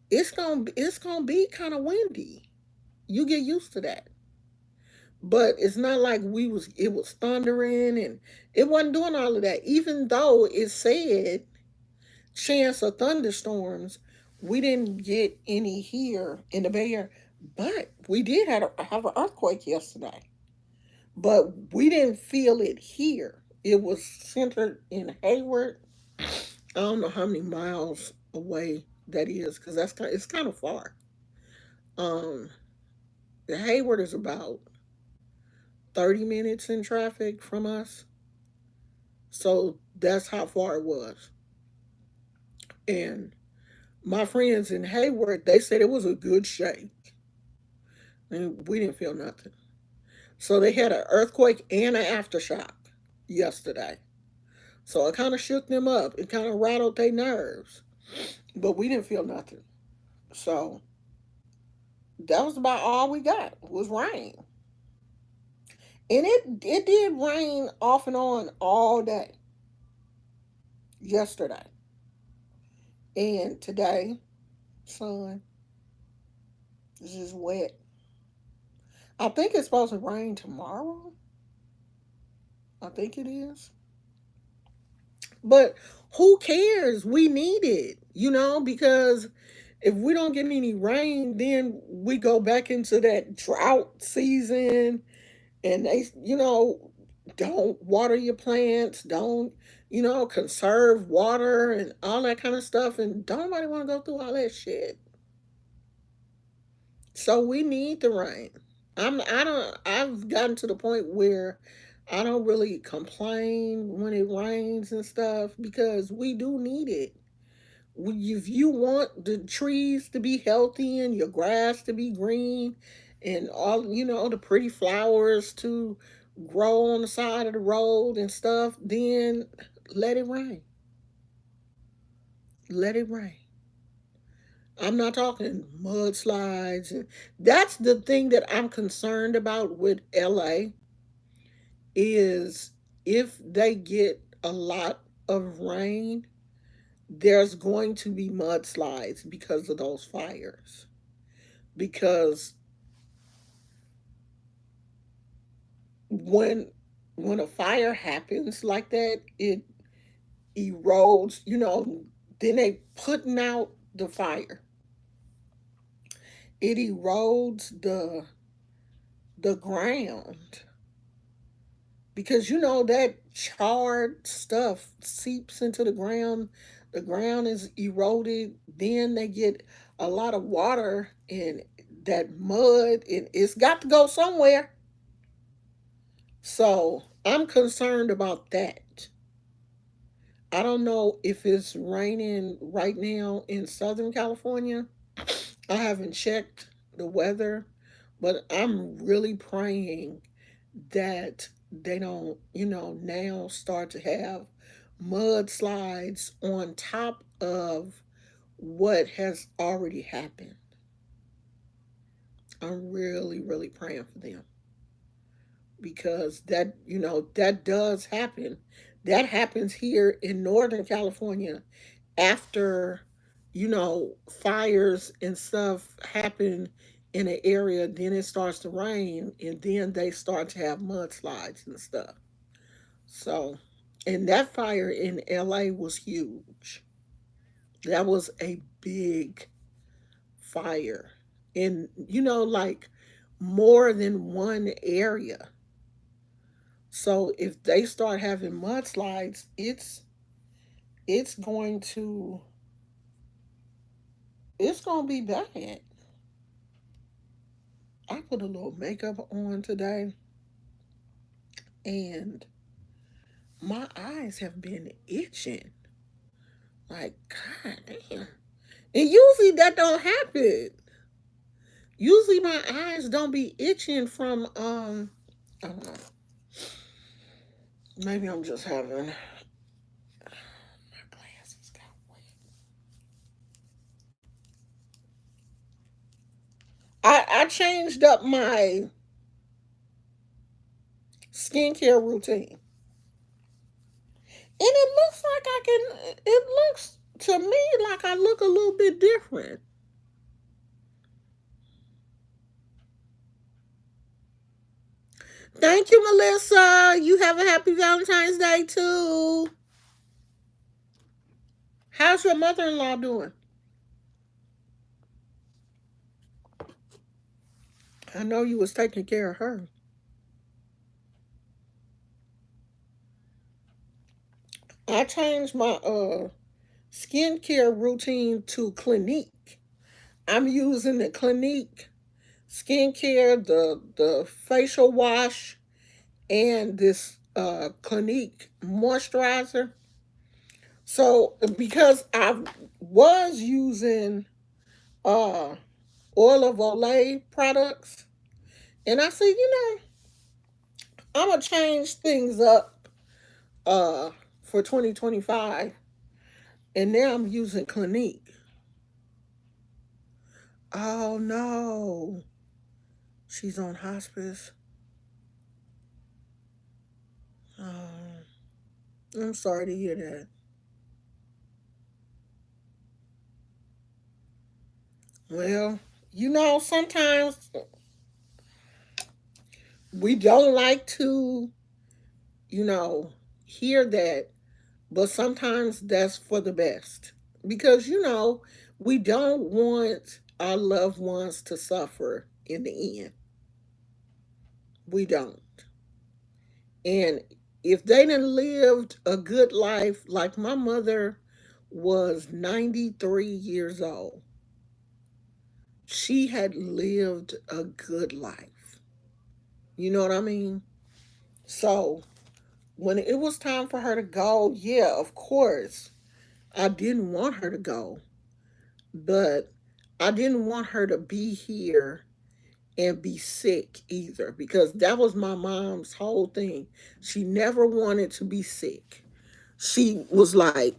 A: It's gonna be kind of windy. You get used to that. But it's not like it was thundering and it wasn't doing all of that. Even though it said chance of thunderstorms, we didn't get any here in the Bay Area. But we did have an earthquake yesterday. But we didn't feel it here. It was centered in Hayward. I don't know how many miles away that is because it's kind of far. Um, the Hayward is about 30 minutes in traffic from us, so that's how far it was. And my friends in Hayward, they said it was a good shake, and we didn't feel nothing. So they had an earthquake and an aftershock yesterday. So it kind of shook them up. It kind of rattled their nerves, but we didn't feel nothing. So that was about all we got was rain. And it did rain off and on all day yesterday. And today, sun is just wet. I think it's supposed to rain tomorrow. I think it is. But who cares? We need it, because if we don't get any rain, then we go back into that drought season and don't water your plants, don't, conserve water and all that kind of stuff. And don't nobody want to go through all that shit. So we need the rain. I've gotten to the point where I don't really complain when it rains and stuff because we do need it. If you want the trees to be healthy and your grass to be green and all, the pretty flowers to grow on the side of the road and stuff, then let it rain. Let it rain. I'm not talking mudslides. And that's the thing that I'm concerned about with LA is if they get a lot of rain, there's going to be mudslides because of those fires. Because when when a fire happens like that, it erodes, then they putting out the fire. It erodes the ground because that charred stuff seeps into the ground. The ground is eroded, then they get a lot of water and that mud, and it's got to go somewhere. So I'm concerned about that. I don't know if it's raining right now in Southern California. I haven't checked the weather, but I'm really praying that they don't, now start to have mudslides on top of what has already happened. I'm really, really praying for them because that does happen. That happens here in Northern California after, fires and stuff happen in an area, then it starts to rain and then they start to have mudslides and stuff. So, and that fire in LA was huge. That was a big fire. in, like more than one area. So if they start having mudslides, it's going to it's going to be bad. I put a little makeup on today, and my eyes have been itching. Like, god damn. And usually that don't happen. Usually my eyes don't be itching from I don't know. Maybe I'm just having my glasses got wet. I changed up my skincare routine. And it looks like it looks to me like I look a little bit different. Thank you, Melissa. You have a happy Valentine's Day too. How's your mother-in-law doing? I know you was taking care of her. I changed my skincare routine to Clinique. I'm using the Clinique skincare, the facial wash, and this Clinique moisturizer. So because I was using uh oil of Olay products, and I said, I'm gonna change things up uh for 2025, and now I'm using Clinique. Oh no, she's on hospice. Oh, I'm sorry to hear that. Well, sometimes we don't like to, you know, hear that, but sometimes that's for the best. Because, we don't want our loved ones to suffer in the end. We don't. And if they done lived a good life, like my mother was 93 years old, she had lived a good life. You know what I mean? So when it was time for her to go, yeah, of course, I didn't want her to go, but I didn't want her to be here and be sick either, because that was my mom's whole thing. She never wanted to be sick. She was like,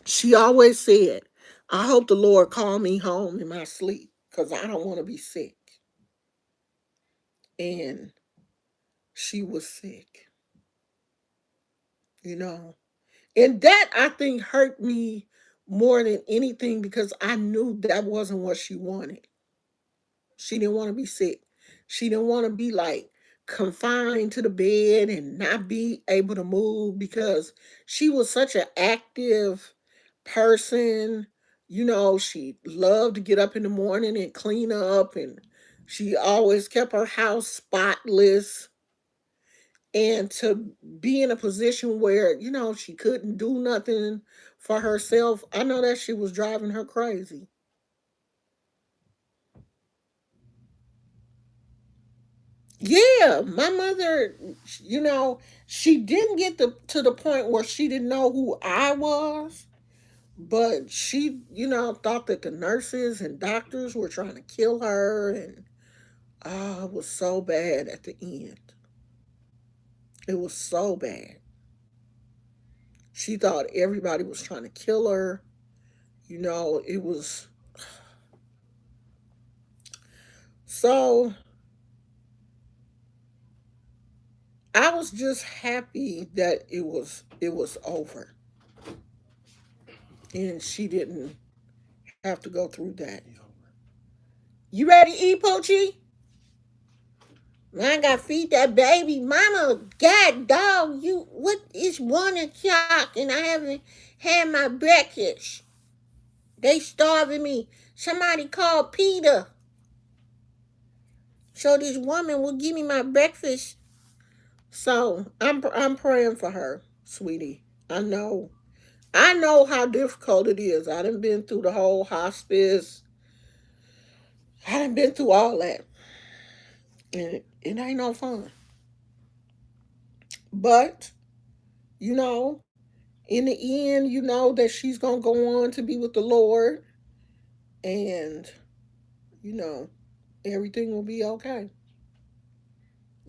A: she always said, I hope the Lord call me home in my sleep because I don't want to be sick. And she was sick, you know. And that, I think, hurt me more than anything, because I knew that wasn't what she wanted. She didn't want to be sick. She didn't want to be like confined to the bed and not be able to move, because she was such an active person. She loved to get up in the morning and clean up, and she always kept her house spotless. And to be in a position where, she couldn't do nothing for herself, I know that she was driving her crazy. Yeah, my mother, she didn't get to the point where she didn't know who I was, but she, thought that the nurses and doctors were trying to kill her, and it was so bad at the end. It was so bad. She thought everybody was trying to kill her. It was so. I was just happy that it was over, and she didn't have to go through that. You ready to eat, Poochie? I gotta feed that baby. Mama, God, dog, it's 1 o'clock and I haven't had my breakfast. They starving me. Somebody call Peter so this woman will give me my breakfast. So I'm praying for her, sweetie. I know how difficult it is. I done been through the whole hospice. I done been through all that. And it ain't no fun. But, you know, in the end, you know that she's gonna go on to be with the Lord, and you know, everything will be okay.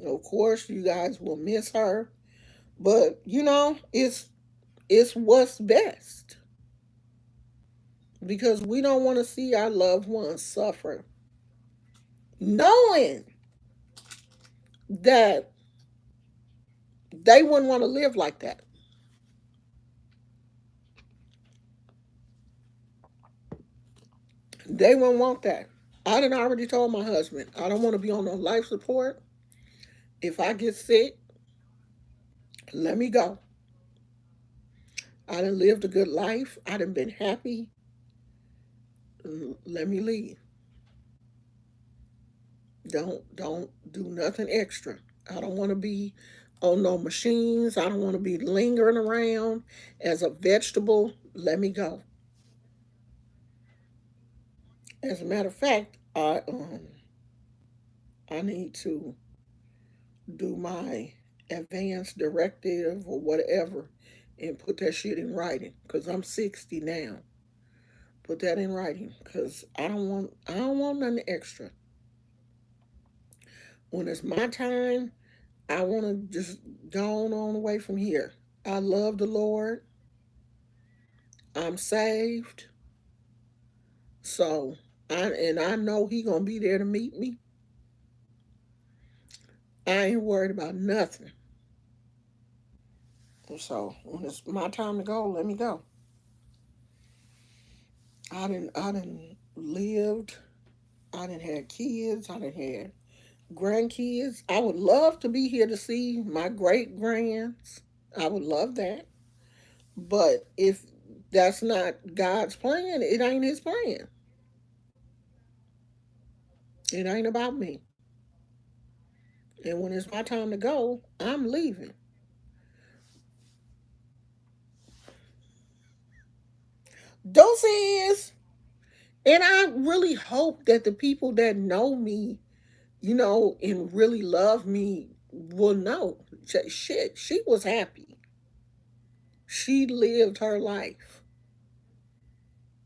A: Of course, you guys will miss her, but you know, it's what's best because we don't want to see our loved ones suffer, knowing that they wouldn't want to live like that. They wouldn't want that. I done already told my husband I don't want to be on no life support. If I get sick, let me go. I done lived a good life. I done been happy. Let me leave. Don't do nothing extra. I don't want to be on no machines. I don't want to be lingering around as a vegetable. Let me go. As a matter of fact, I need to do my advanced directive or whatever and put that shit in writing because I'm 60 now. Put that in writing because I don't want nothing extra. When it's my time, I want to just go on away from here. I love the Lord. I'm saved. So, I know He gonna be there to meet me. I ain't worried about nothing. So when it's my time to go, let me go. I didn't lived. I didn't had kids. I didn't had grandkids. I would love to be here to see my great grands. I would love that. But if that's not God's plan, it ain't His plan. It ain't about me. And when it's my time to go, I'm leaving. Doses. And I really hope that the people that know me, and really love me will know. Shit, she was happy. She lived her life.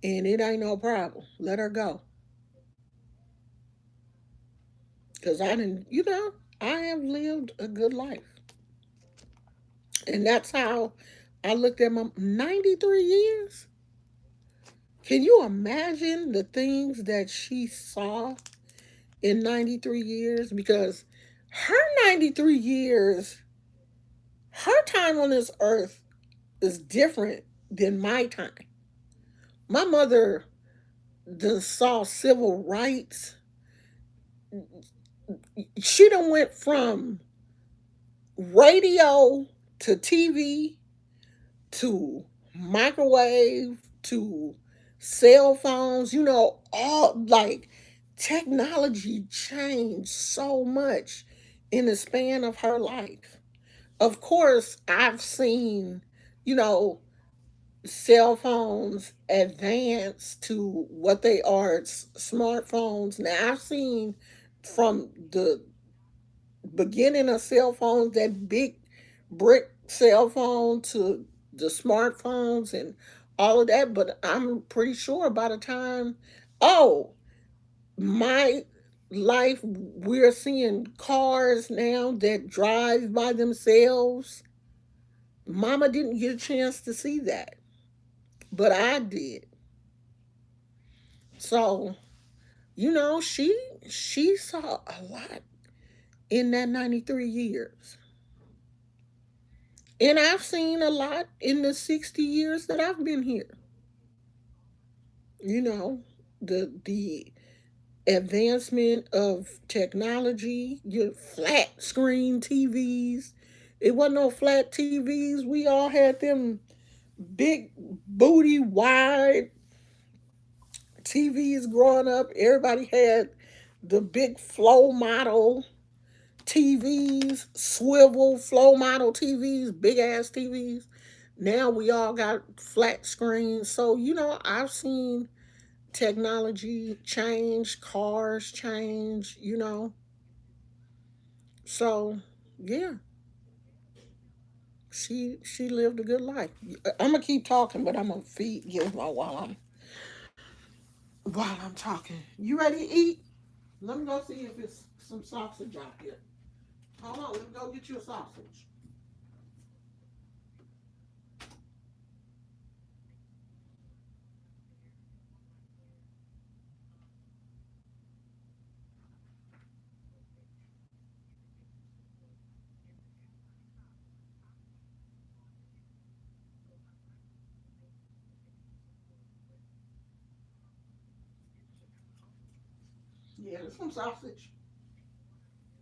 A: And it ain't no problem. Let her go. Because I didn't, I have lived a good life. And that's how I looked at my 93 years. Can you imagine the things that she saw in 93 years? Because her 93 years, her time on this earth is different than my time. My mother done saw civil rights. She done went from radio to TV to microwave to cell phones, all like technology changed so much in the span of her life. Of course, I've seen, you know, cell phones advance to what they are, smartphones. Now, I've seen from the beginning of cell phones, that big brick cell phone, to the smartphones and all of that. But I'm pretty sure by the time, oh, my life, we're seeing cars now that drive by themselves. Mama didn't get a chance to see that, but I did. So, she saw a lot in that 93 years. And I've seen a lot in the 60 years that I've been here. You know, the advancement of technology, your flat screen TVs. It wasn't no flat TVs. We all had them big booty wide. TVs growing up, everybody had the big flow model TVs, swivel flow model TVs, big ass TVs. Now we all got flat screens. So, I've seen technology change, cars change. So, yeah, she lived a good life. I'm gonna keep talking, but I'm gonna feed Gizmo while I'm talking. You ready to eat? Let me go see if it's some sausage out here. Hold on, let me go get you a sausage. Yeah, there's some sausage.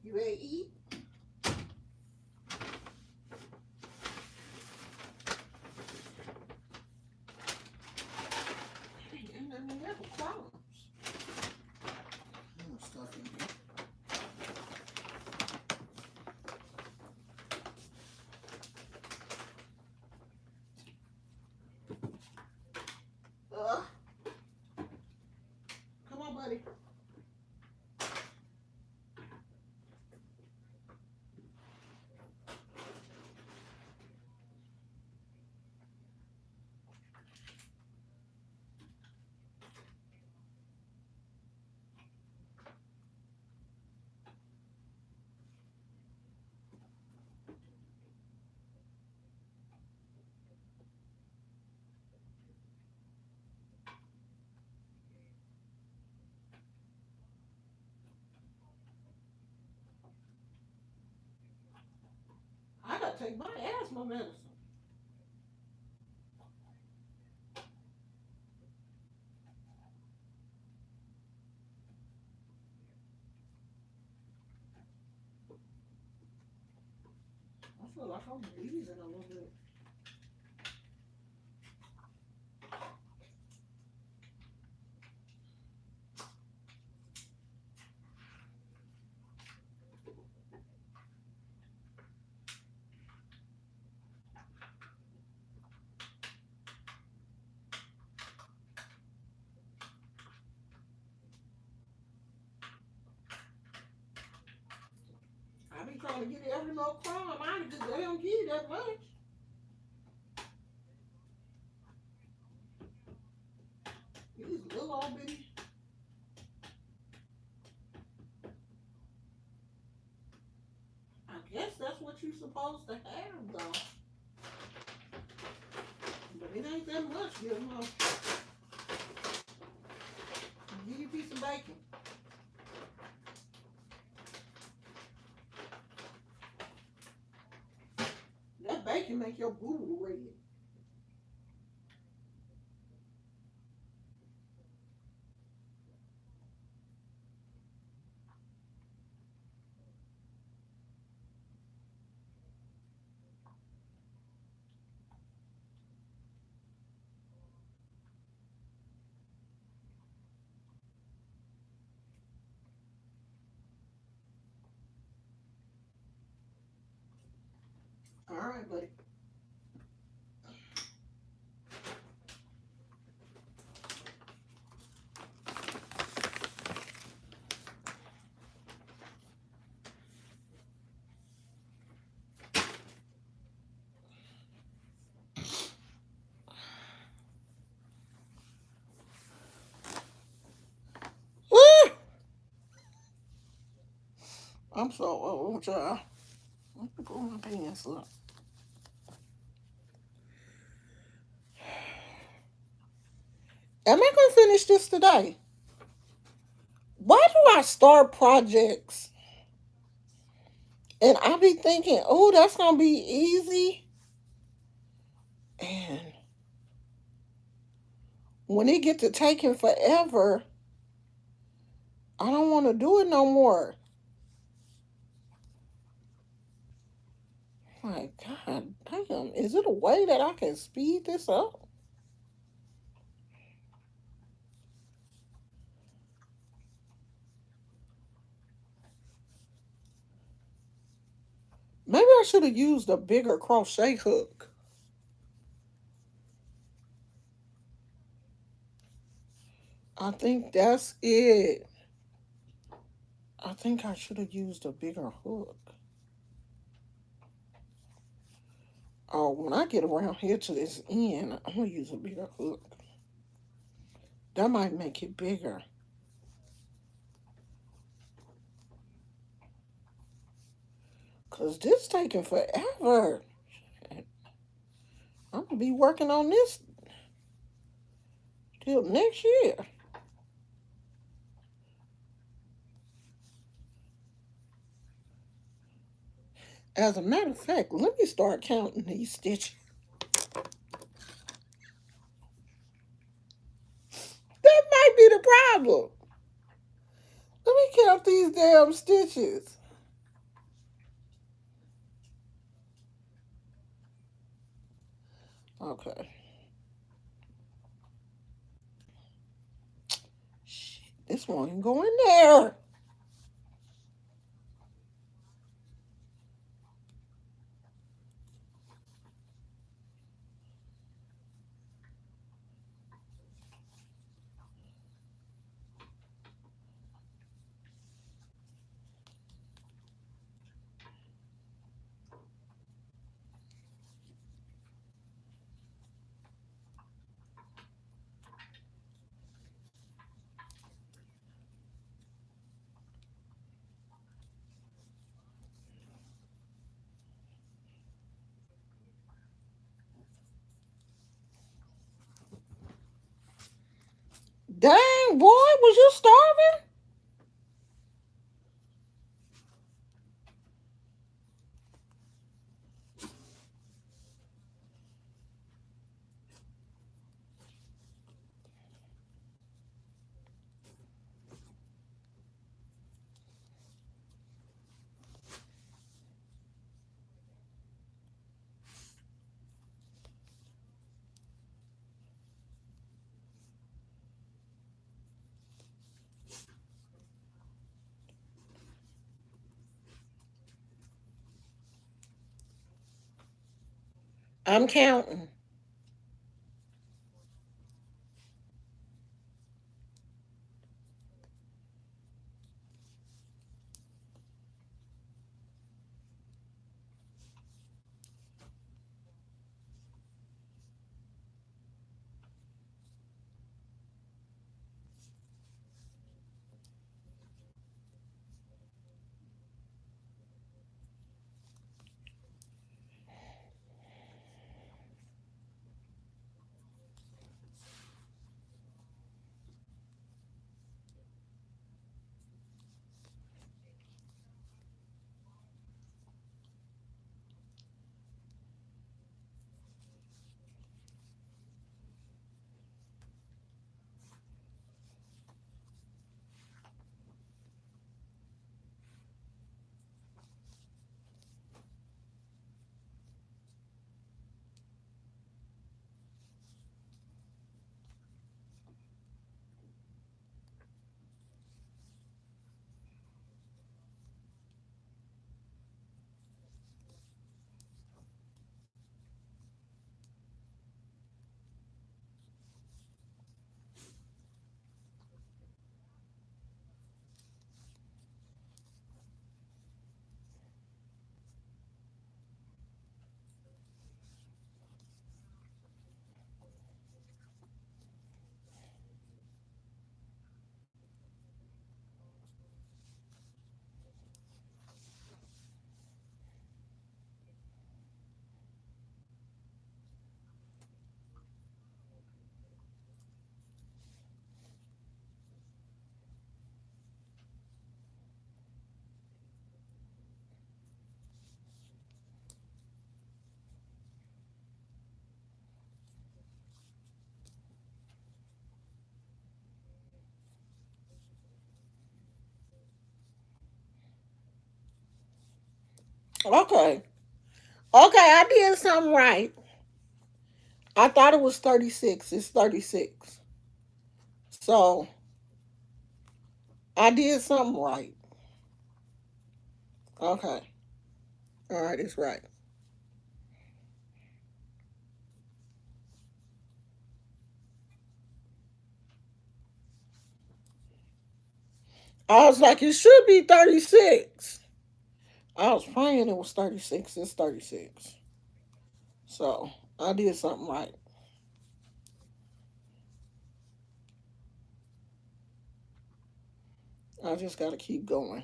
A: You ready to eat? Ain't nothing there but crumbs. More stuff in here. Uh, Come on, buddy. I gotta take my asthma medicine. I feel like I'm wheezing a little bit. I be trying to get every little crumb out of it because they don't give you that much. These little old bitty. I guess that's what you're supposed to have, though. But it ain't that much, you know. Give you a piece of bacon. That bacon make your boo red. All right, buddy. Woo! I'm so old, y'all. Let me pull my pants up. Am I gonna finish this today? Why do I start projects and I be thinking, oh, that's gonna be easy, and when it get to taking forever, I don't want to do it no more. Like, God damn, is it a way that I can speed this up? Maybe I should have used a bigger crochet hook. I think that's it. I think I should have used a bigger hook. Oh, when I get around here to this end, I'm gonna use a bigger hook. That might make it bigger. Cause this taking forever. I'm gonna be working on this till next year. As a matter of fact, let me start counting these stitches. That might be the problem. Let me count these damn stitches. Okay. Shit, this one can go in there. Dang, boy, was you starving? I'm counting. Okay. Okay, I did something right. I thought it was 36. It's 36. So I did something right. Okay. All right, it's right. I was like, it should be 36. I was praying it was 36. It's 36. So I did something right. I just got to keep going.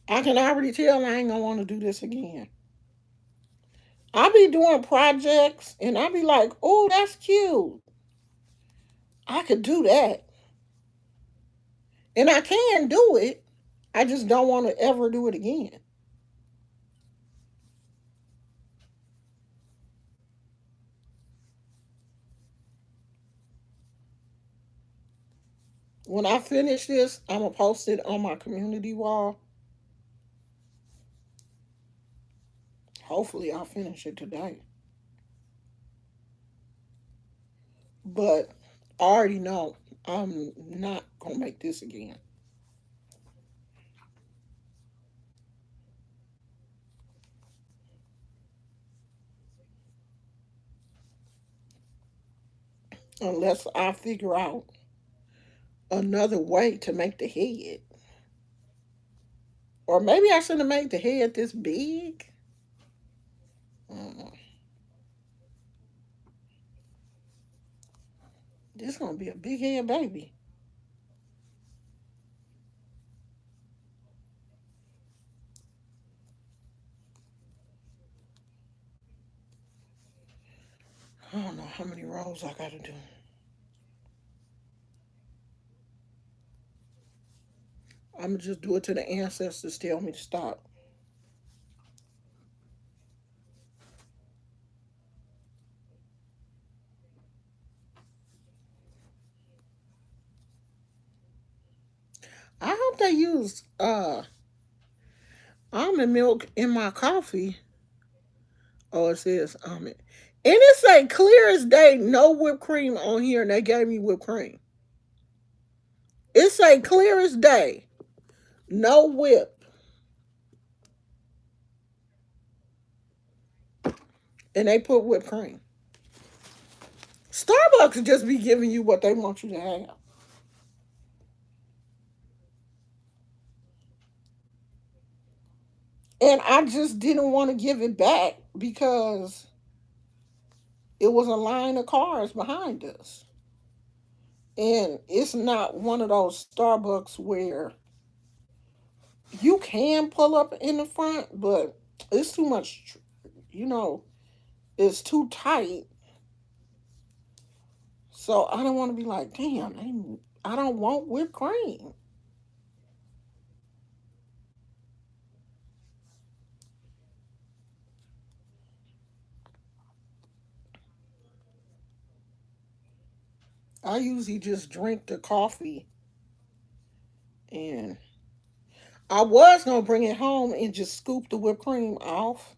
A: I can already tell I ain't going to want to do this again. I be doing projects and I be like, oh, that's cute. I could do that. And I can do it. I just don't want to ever do it again. When I finish this, I'm going to post it on my community wall. Hopefully, I'll finish it today. But I already know I'm not going to make this again. Unless I figure out another way to make the head. Or maybe I shouldn't have made the head this big. Uh, this going to be a big head baby. I don't know how many rows I got to do. I'm going to just do it till the ancestors tell me to stop. I hope they use almond milk in my coffee. Oh, it says almond. And it say clear as day, no whipped cream on here, and they gave me whipped cream. It say clear as day, no whip, and they put whipped cream. Starbucks just be giving you what they want you to have. And I just didn't want to give it back because it was a line of cars behind us. And it's not one of those Starbucks where you can pull up in the front, but it's too much, you know, it's too tight. So I don't want to be like, damn, I don't want whipped cream. I usually just drink the coffee, and I was going to bring it home and just scoop the whipped cream off.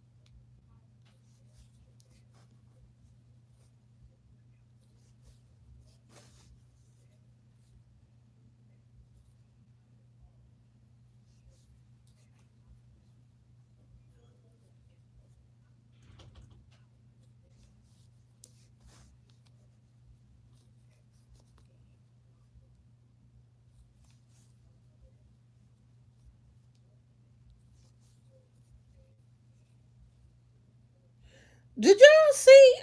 A: Did y'all see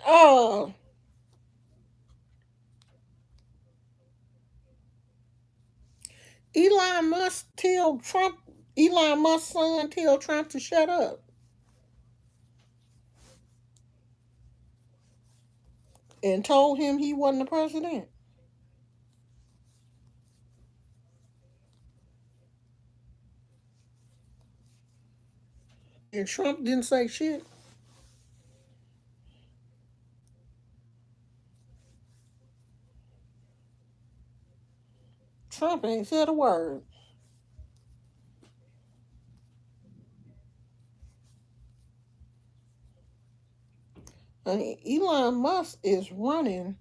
A: Elon Musk tell Trump Elon Musk's son tell Trump to shut up and told him he wasn't the president? And Trump didn't say shit. Trump ain't said a word. I mean, Elon Musk is running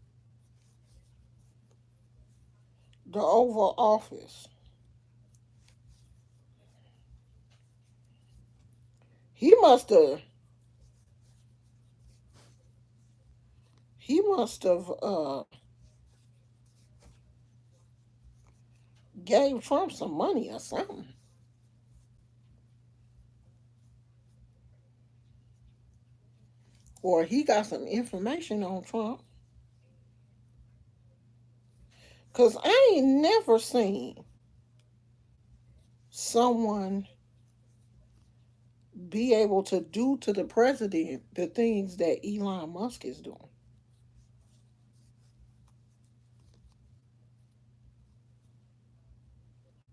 A: the Oval Office. He must have. He must have gave Trump some money or something, or he got some information on Trump. Cause I ain't never seen someone be able to do to the president the things that Elon Musk is doing.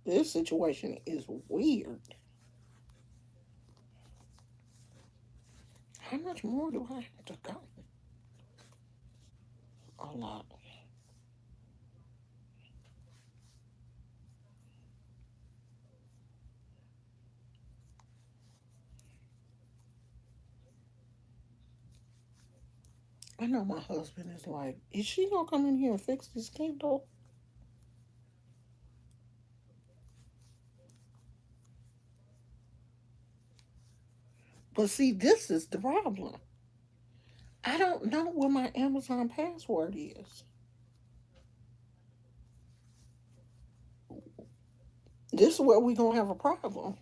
A: This situation is weird. How much more do I have to go? A lot. I know my husband is like, is she gonna come in here and fix this Kindle? But see, this is the problem. I don't know what my Amazon password is. This is where we gonna have a problem.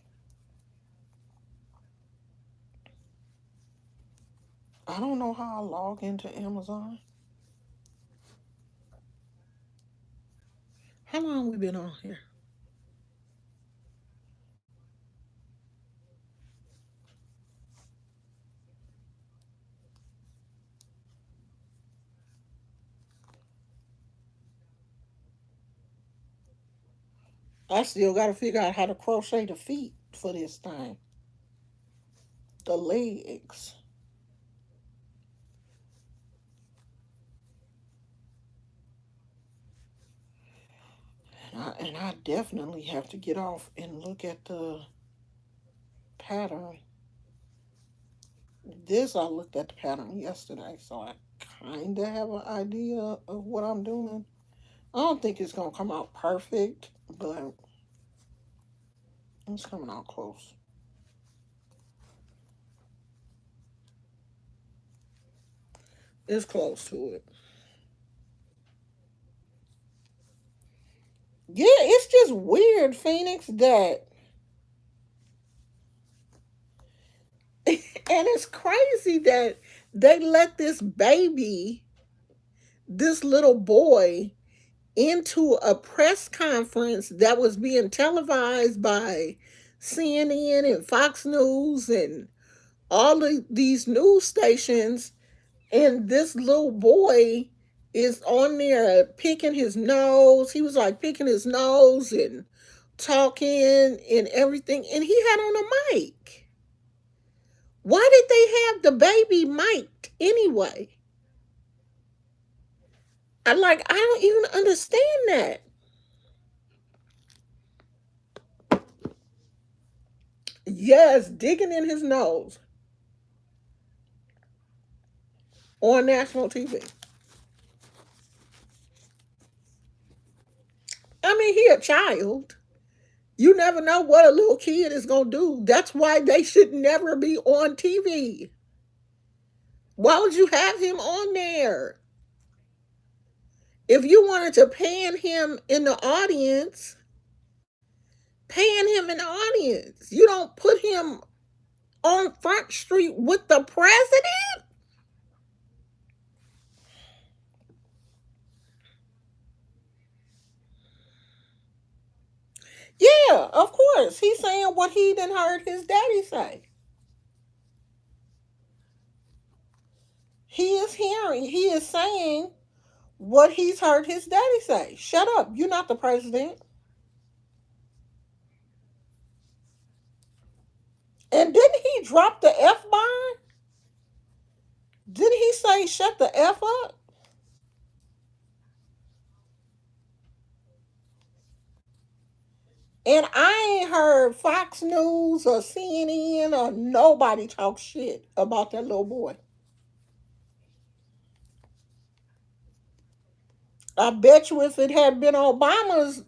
A: I don't know how I log into Amazon. How long we been on here? I still gotta figure out how to crochet the feet for this thing. The legs. And I definitely have to get off and look at the pattern. This I looked at the pattern yesterday, so I kinda have an idea of what I'm doing. I don't think it's gonna come out perfect, but it's coming out close. It's close to it. Yeah, it's just weird, Phoenix, that and it's crazy that they let this baby, this little boy, into a press conference that was being televised by CNN and Fox News and all of these news stations, and this little boy is on there picking his nose. He was like picking his nose and talking and everything, and he had on a mic. Why did they have the baby mic'd anyway? I don't even understand that. Yes, digging in his nose on national TV. I mean, he a child. You never know what a little kid is gonna do. That's why they should never be on TV. Why would you have him on there? If you wanted to pan him in the audience, pan him in the audience. You don't put him on Front Street with the president. Yeah, of course. He's saying what he didn't heard his daddy say. He is saying what he's heard his daddy say. Shut up. You're not the president. And didn't he drop the F bomb? Didn't he say shut the F up? And I ain't heard Fox News or CNN or nobody talk shit about that little boy. I bet you if it had been Obama's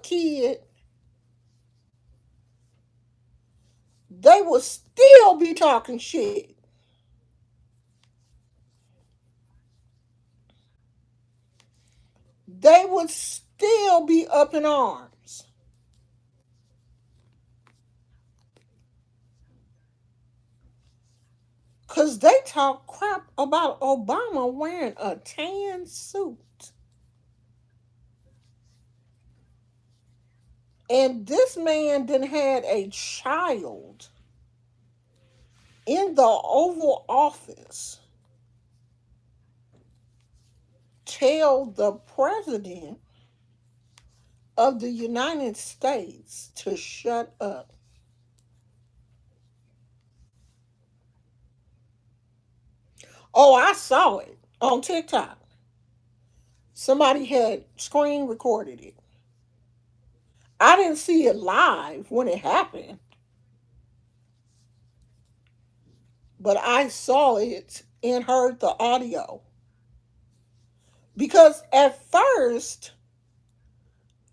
A: kid, they would still be talking shit. They would still be up in arms. Because they talk crap about Obama wearing a tan suit. And this man then had a child in the Oval Office tell the president of the United States to shut up. Oh, I saw it on TikTok. Somebody had screen recorded it. I didn't see it live when it happened, but I saw it and heard the audio. Because at first,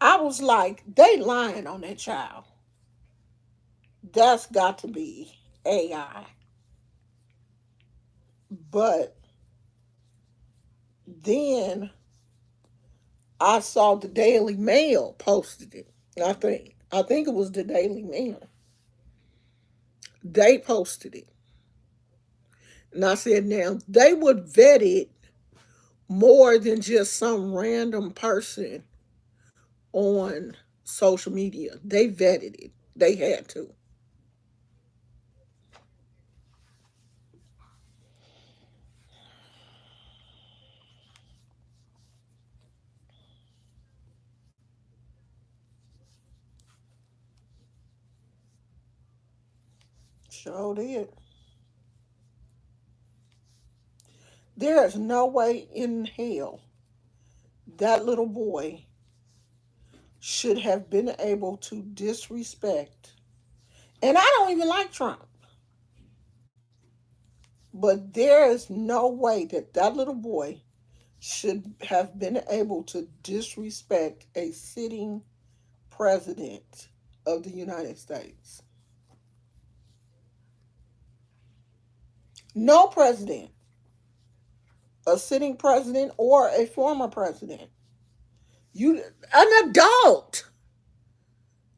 A: I was like, they lying on that child. That's got to be AI. But then I saw the Daily Mail posted it. I think it was the Daily Mail. They posted it. And I said, now they would vet it more than just some random person on social media. They vetted it. They had to. Sure did. There is no way in hell that little boy should have been able to disrespect. And I don't even like Trump, but there is no way that that little boy should have been able to disrespect a sitting president of the United States. No president, a sitting president or a former president. You an adult.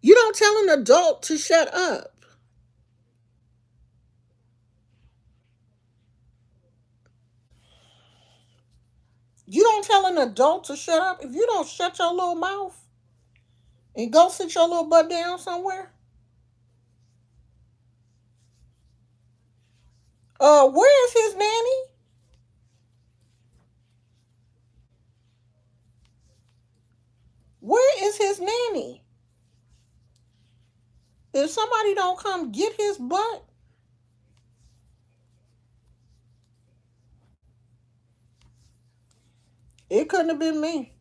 A: You don't tell an adult to shut up. You don't tell an adult to shut up if you don't shut your little mouth and go sit your little butt down somewhere. Where is his nanny? Where is his nanny? If somebody don't come get his butt, it couldn't have been me.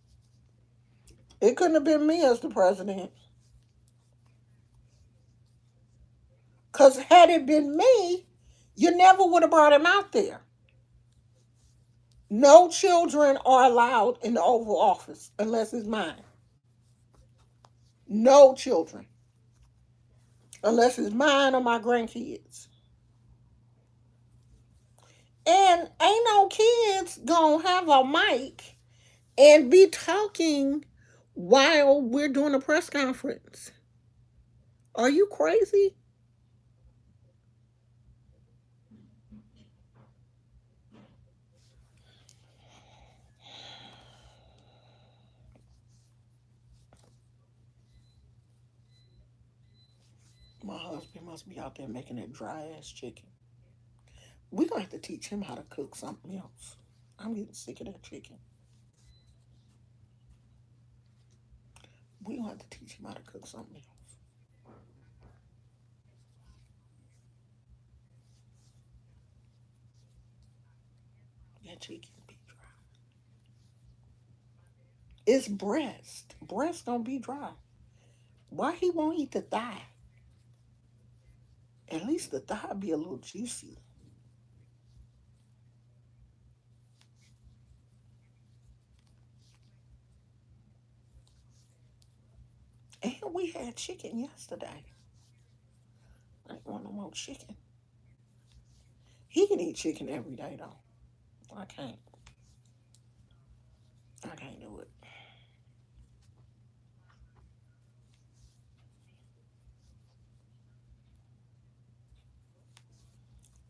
A: It couldn't have been me as the president. Cause had it been me, you never would have brought him out there. No children are allowed in the Oval Office unless it's mine. No children. Unless it's mine or my grandkids. And ain't no kids gonna have a mic and be talking while we're doing a press conference. Are you crazy? My husband must be out there making that dry ass chicken. We're gonna have to teach him how to cook something else. I'm getting sick of that chicken. We're gonna have to teach him how to cook something else. That chicken be dry. It's breast. Breast gonna be dry. Why he won't eat the thigh? At least the thigh be a little juicy. we had chicken yesterday. I ain't want no more chicken. He can eat chicken every day though. I can't. I can't do it.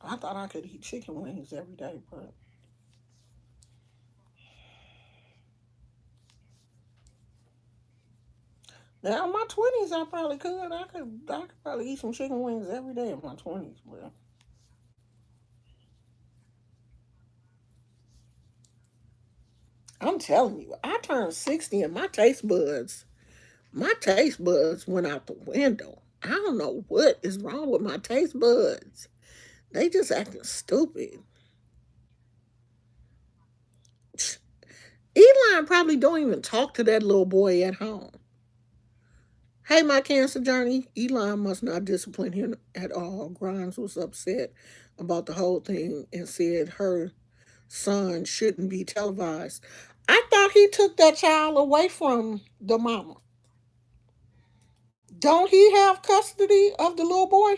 A: I thought I could eat chicken wings every day, but now in my twenties I probably could. I could probably eat some chicken wings every day in my twenties, but I'm telling you, I turned 60 and my taste buds went out the window. I don't know what is wrong with my taste buds. They just acting stupid. Elon probably don't even talk to that little boy at home. Hey, my cancer journey. Elon must not discipline him at all. Grimes was upset about the whole thing and said her son shouldn't be televised. I thought he took that child away from the mama. Don't he have custody of the little boy?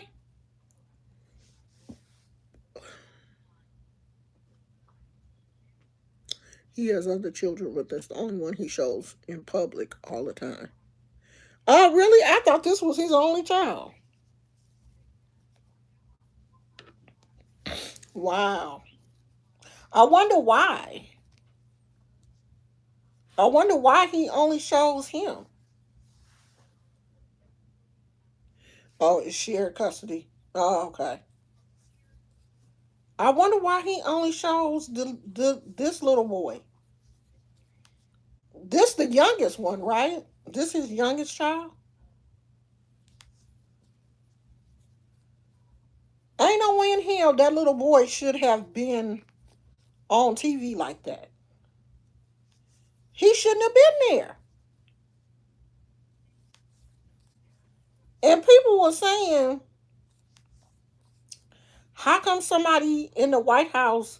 A: He has other children, but that's the only one he shows in public all the time. Oh, really? I thought this was his only child. Wow. I wonder why. I wonder why he only shows him. Oh, it's shared custody. Oh, okay. I wonder why he only shows the this little boy. This the youngest one, right? This his youngest child. Ain't no way in hell that little boy should have been on TV like that. He shouldn't have been there. And people were saying, how come somebody in the White House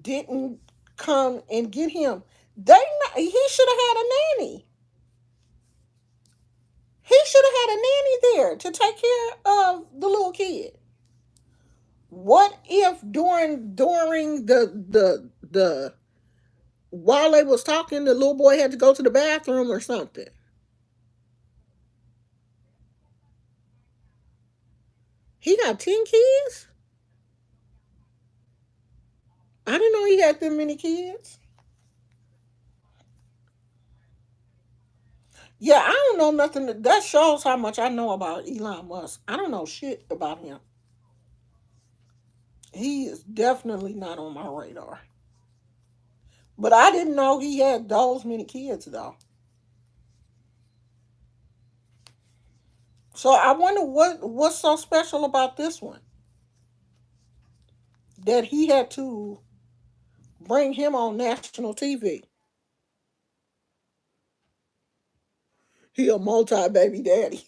A: didn't come and get him? He should have had a nanny. He should have had a nanny there to take care of the little kid. What if during the while they was talking, the little boy had to go to the bathroom or something? He got 10 kids. I didn't know he had that many kids. Yeah, I don't know nothing. That shows how much I know about Elon Musk. I don't know shit about him. He is definitely not on my radar. But I didn't know he had those many kids though. So I wonder what's so special about this one that he had to bring him on national TV. He a multi baby daddy.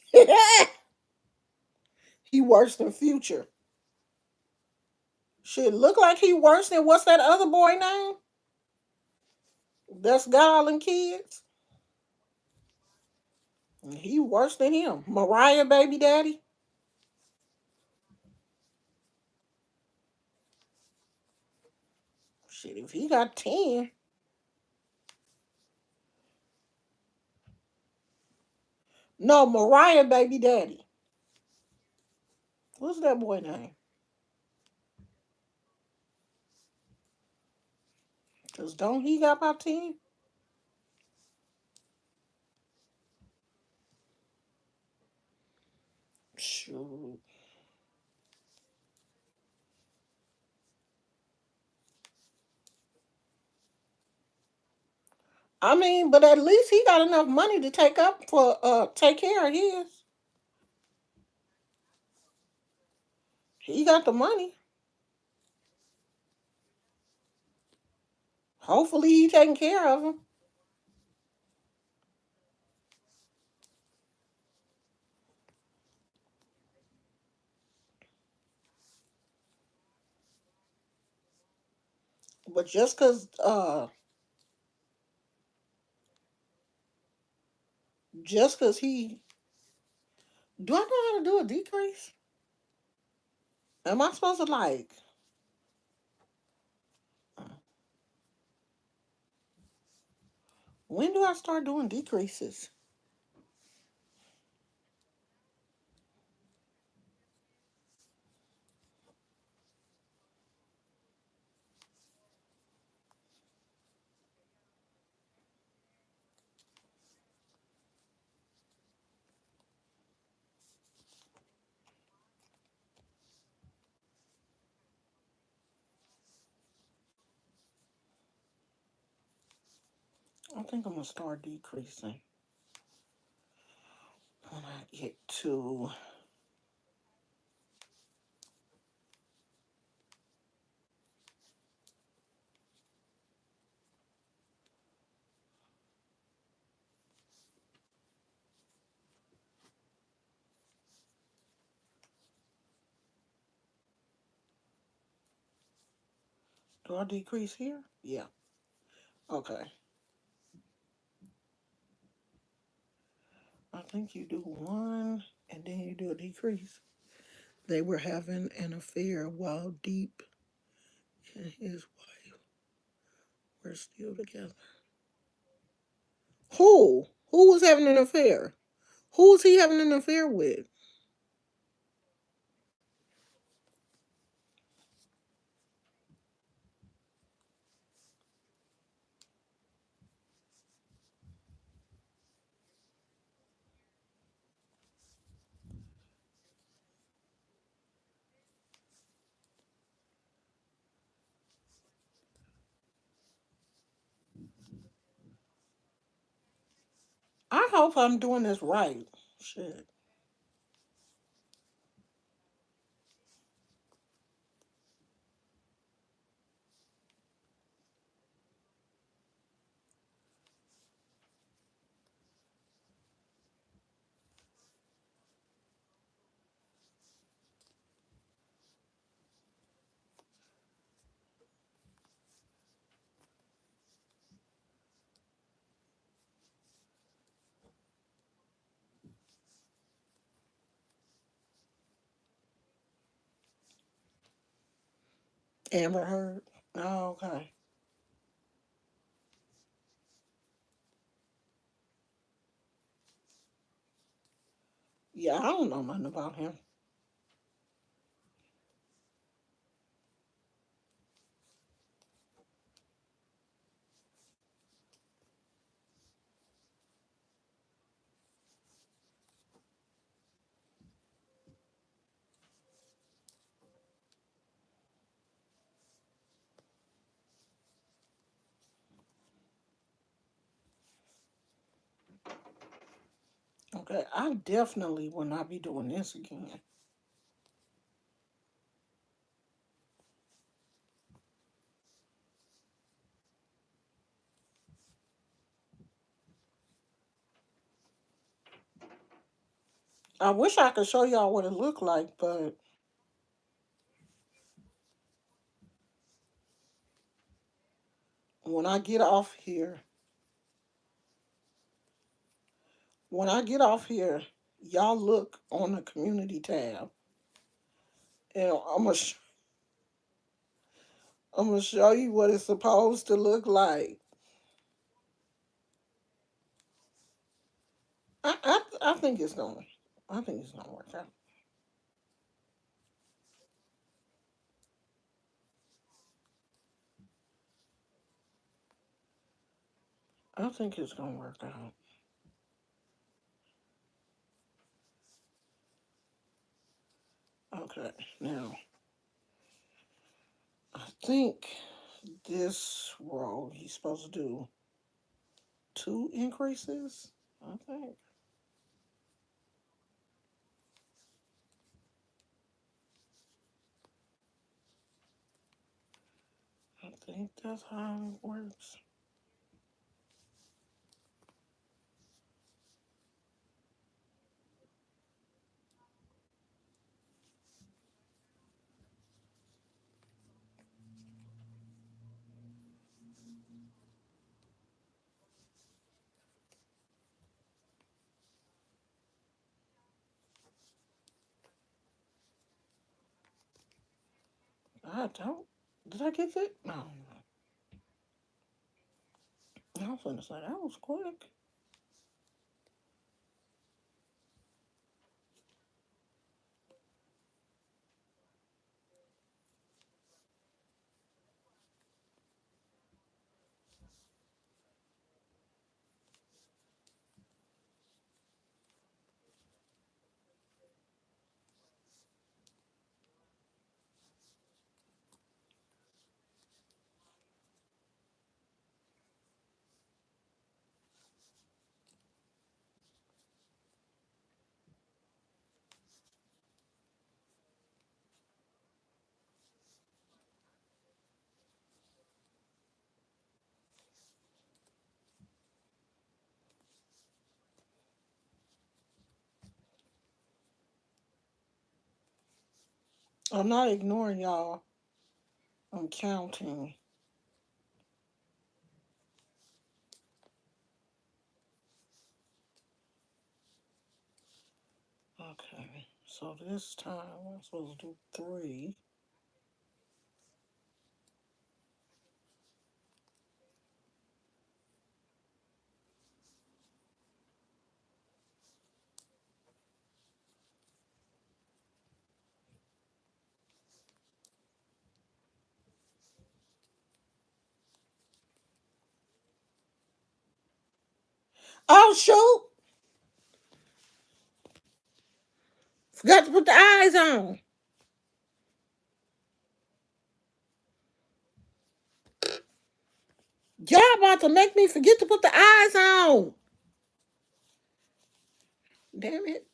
A: He worse than Future. Shit, look like he worse than what's that other boy name? That's got all them kids. He worse than him. Mariah baby daddy. Shit, if he got 10. No, Mariah baby daddy. What's that boy name? Cause don't he got about 10? Shoot. I mean, but at least he got enough money to take care of his. He got the money. Hopefully he taking care of him. But just cause he Do I know how to do a decrease? Am I supposed to like? When do I start doing decreases? I think I'm gonna start decreasing when I get to. Do I decrease here? Yeah. Okay. I think you do one and then you do a decrease. They were having an affair while Deep and his wife were still together. Who? Who was having an affair? Who was he having an affair with? I hope I'm doing this right. Shit. Amber Heard. Oh, okay. Yeah, I don't know nothing about him. Okay, I definitely will not be doing this again. I wish I could show y'all what it looked like, but when I get off here, when I get off here, y'all look on the community tab, and I'm gonna show you what it's supposed to look like. I think it's gonna, I think it's gonna work out. I think it's gonna work out. Okay, now I think this row he's supposed to do two increases. I think. I think that's how it works. I don't. Did I get it? No. I was gonna say that was quick. I'm not ignoring y'all. I'm counting. Okay. So this time I'm supposed to do three. Oh shoot! Forgot to put the eyes on. Y'all about to make me forget to put the eyes on. Damn it.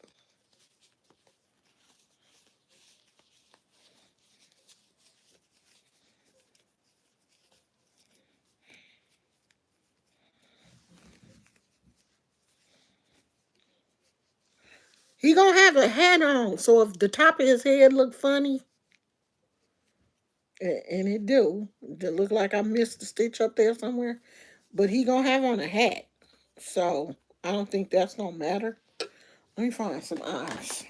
A: He gonna have a hat on, so if the top of his head look funny, and it do, it look like I missed a stitch up there somewhere, but he gonna have on a hat, so I don't think that's gonna matter. Let me find some eyes.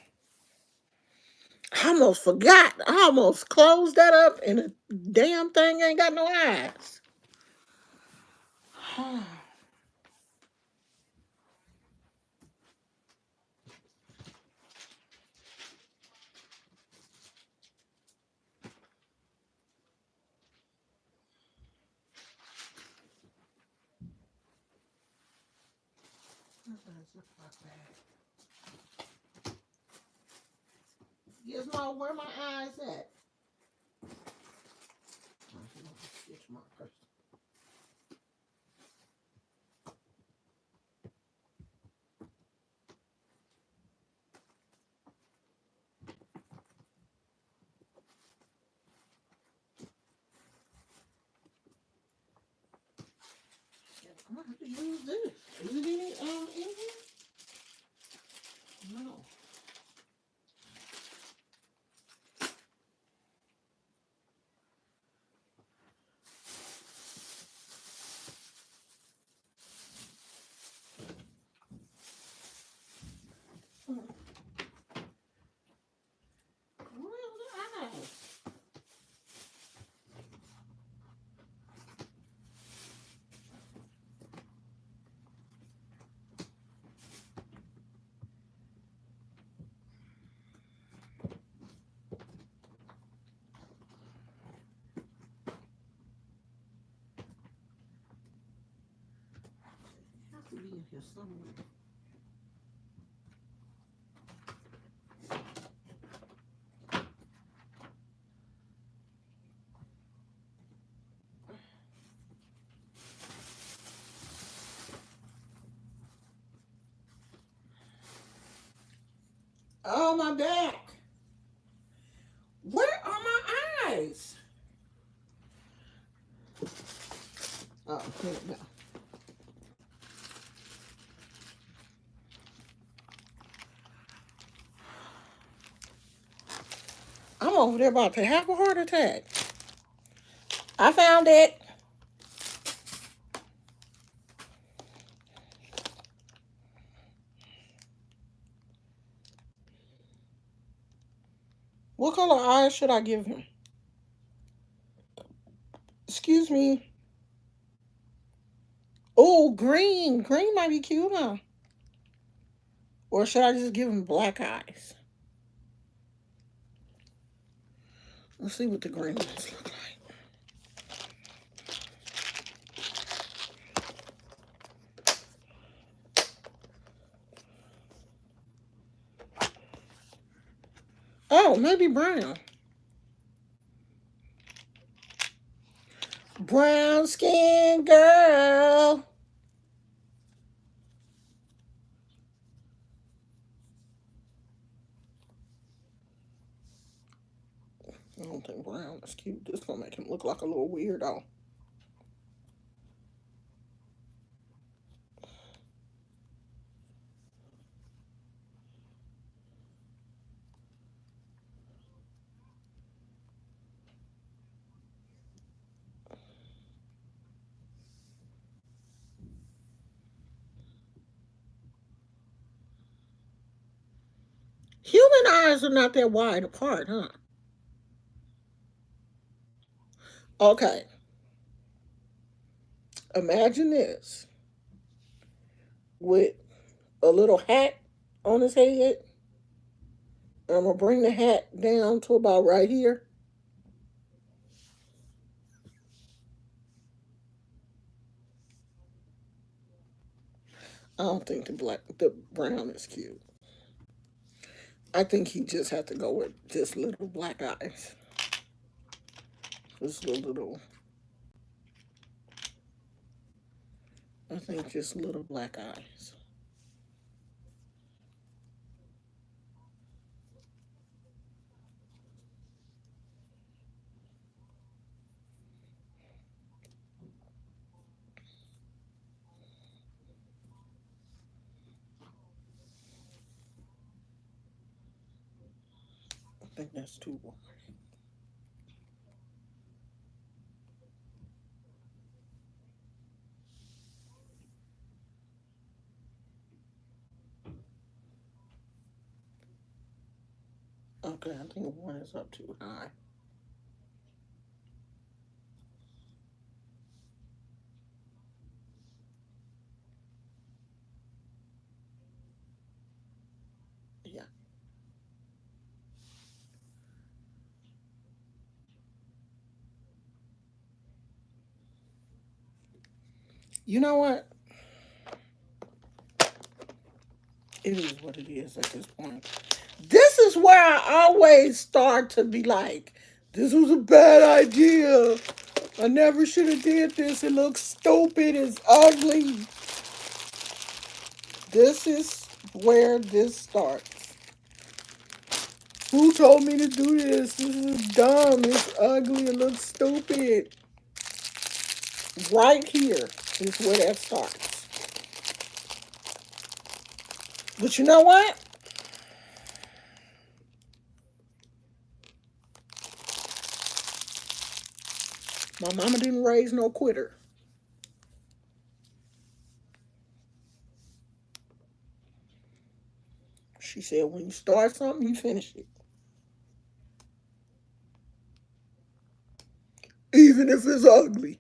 A: I almost forgot. I almost closed that up, and the damn thing ain't got no eyes. Gizmo, where my eyes at? Stitch marker. I'm gonna have to use this. Is it in here? No. Where are the eyes? Have to be in here somewhere. Oh, my back. Where are my eyes? Oh, here we go. I'm over there about to have a heart attack. I found it. What color eyes should I give him? Excuse me. Oh, green. Green might be cute, huh? Or should I just give him black eyes? Let's see what the green ones look like. Oh, maybe brown. Brown skin girl. I don't think brown is cute. This gonna make him look like a little weirdo. Human eyes are not that wide apart, huh? Okay, imagine this with a little hat on his head. I'm gonna bring the hat down to about right here. I don't think the brown is cute. I think he just had to go with just little black eyes. Just little. I think just little black eyes. I think that's too wide. Okay, I think one is up too high. Yeah. You know what? It is what it is at this point. This is where I always start to be like, this was a bad idea. I never should have did this. It looks stupid. It's ugly. This is where this starts. Who told me to do this? This is dumb. It's ugly. It looks stupid. Right here is where that starts. But you know what? My mama didn't raise no quitter. She said, when you start something, you finish it. Even if it's ugly.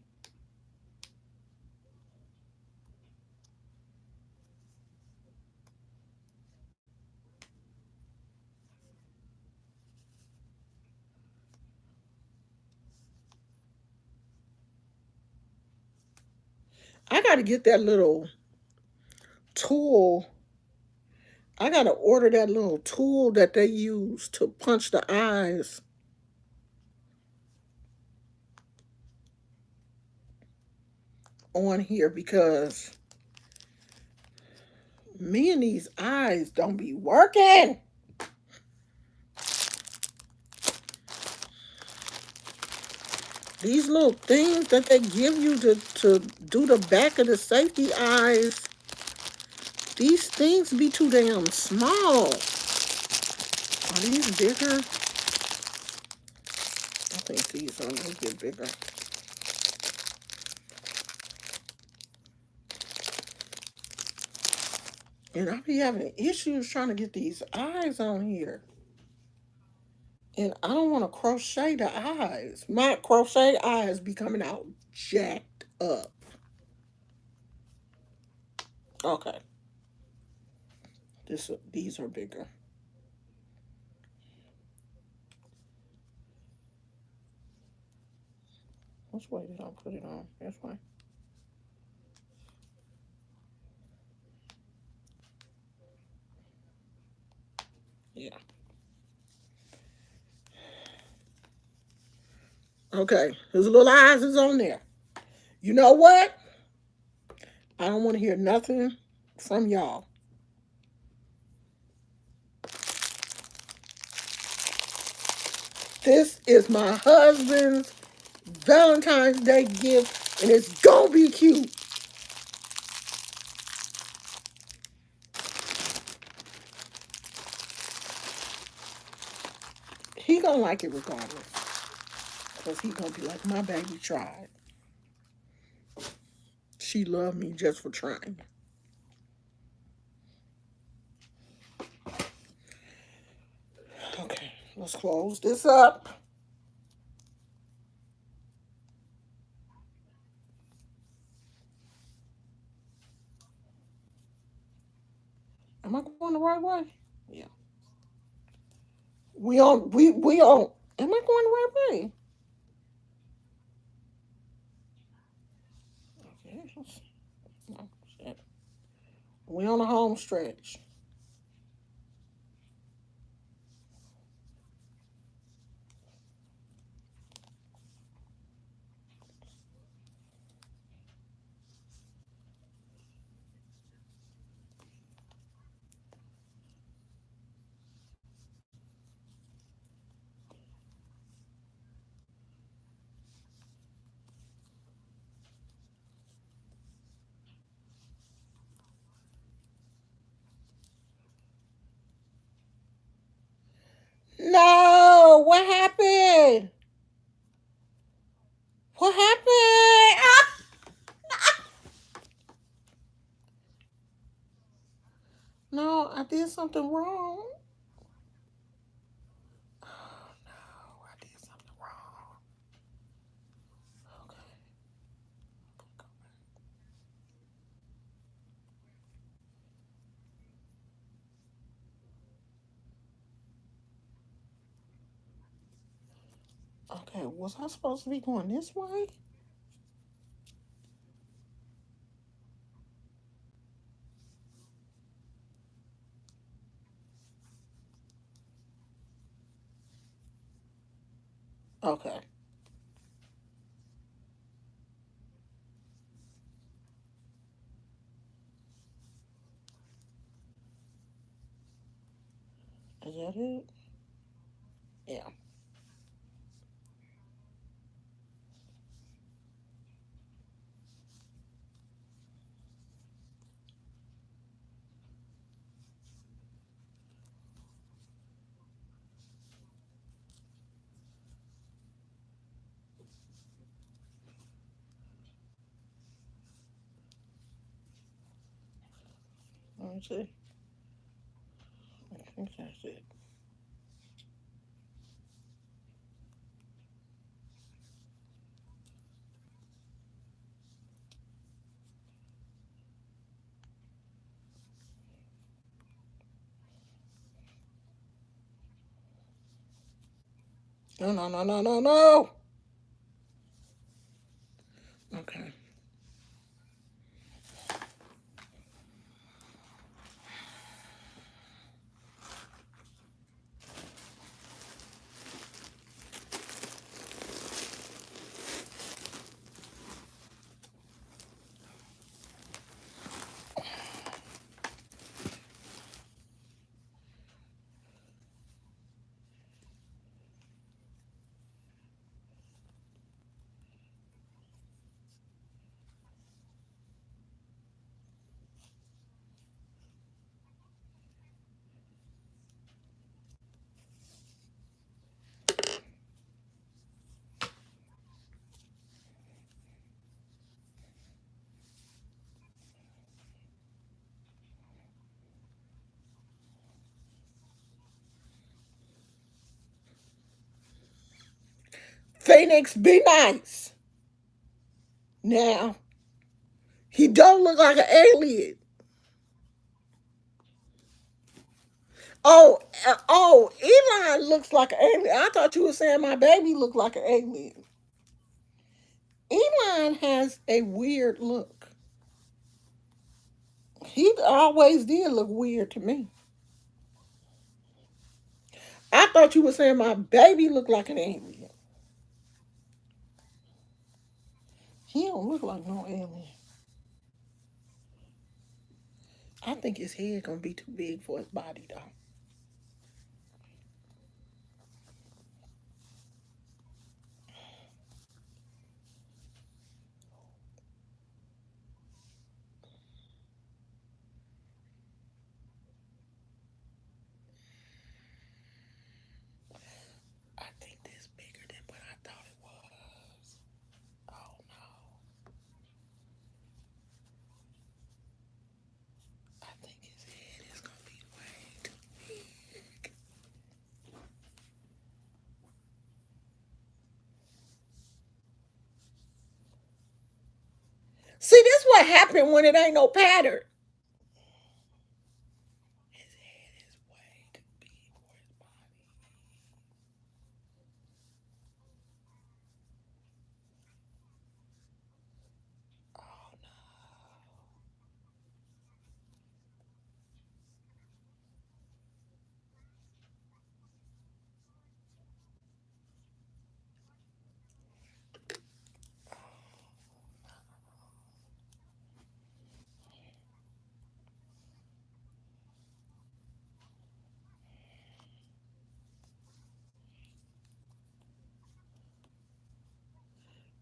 A: I got to get that little tool. I got to order that little tool that they use to punch the eyes on here because me and these eyes don't be working. These little things that they give you to do the back of the safety eyes, these things be too damn small. Are these bigger? I think these are a little bit bigger. And I be having issues trying to get these eyes on here. And I don't want to crochet the eyes. My crochet eyes be coming out jacked up. Okay, these are bigger. Which way did I put it on? That's why. Yeah. Okay, his little eyes is on there. You know what? I don't want to hear nothing from y'all. This is my husband's Valentine's Day gift, and it's gonna be cute. He gonna like it regardless, cause he gonna be like, my baby tried. She loved me just for trying. Okay, let's close this up. Am I going the right way? Yeah. We on. Am I going the right way? Okay. No, shit. We on the home stretch. No, what happened? What happened? Ah! No, I did something wrong. Oh no, I did something wrong. Okay. Okay, was I supposed to be going this way? Okay. Is that it? Yeah. Let me see. I think that's it. No, no, no, no, no, no. Okay. Phoenix, be nice. Now, he don't look like an alien. Oh, Elon looks like an alien. I thought you were saying my baby looked like an alien. Elon has a weird look. He always did look weird to me. I thought you were saying my baby looked like an alien. He don't look like no alien. I think his head gonna be too big for his body though. I think this bigger than what I thought it was. Oh no. I think his head is gonna be way too big. See, this what happened when it ain't no pattern. His head is way too big for his body. Oh no.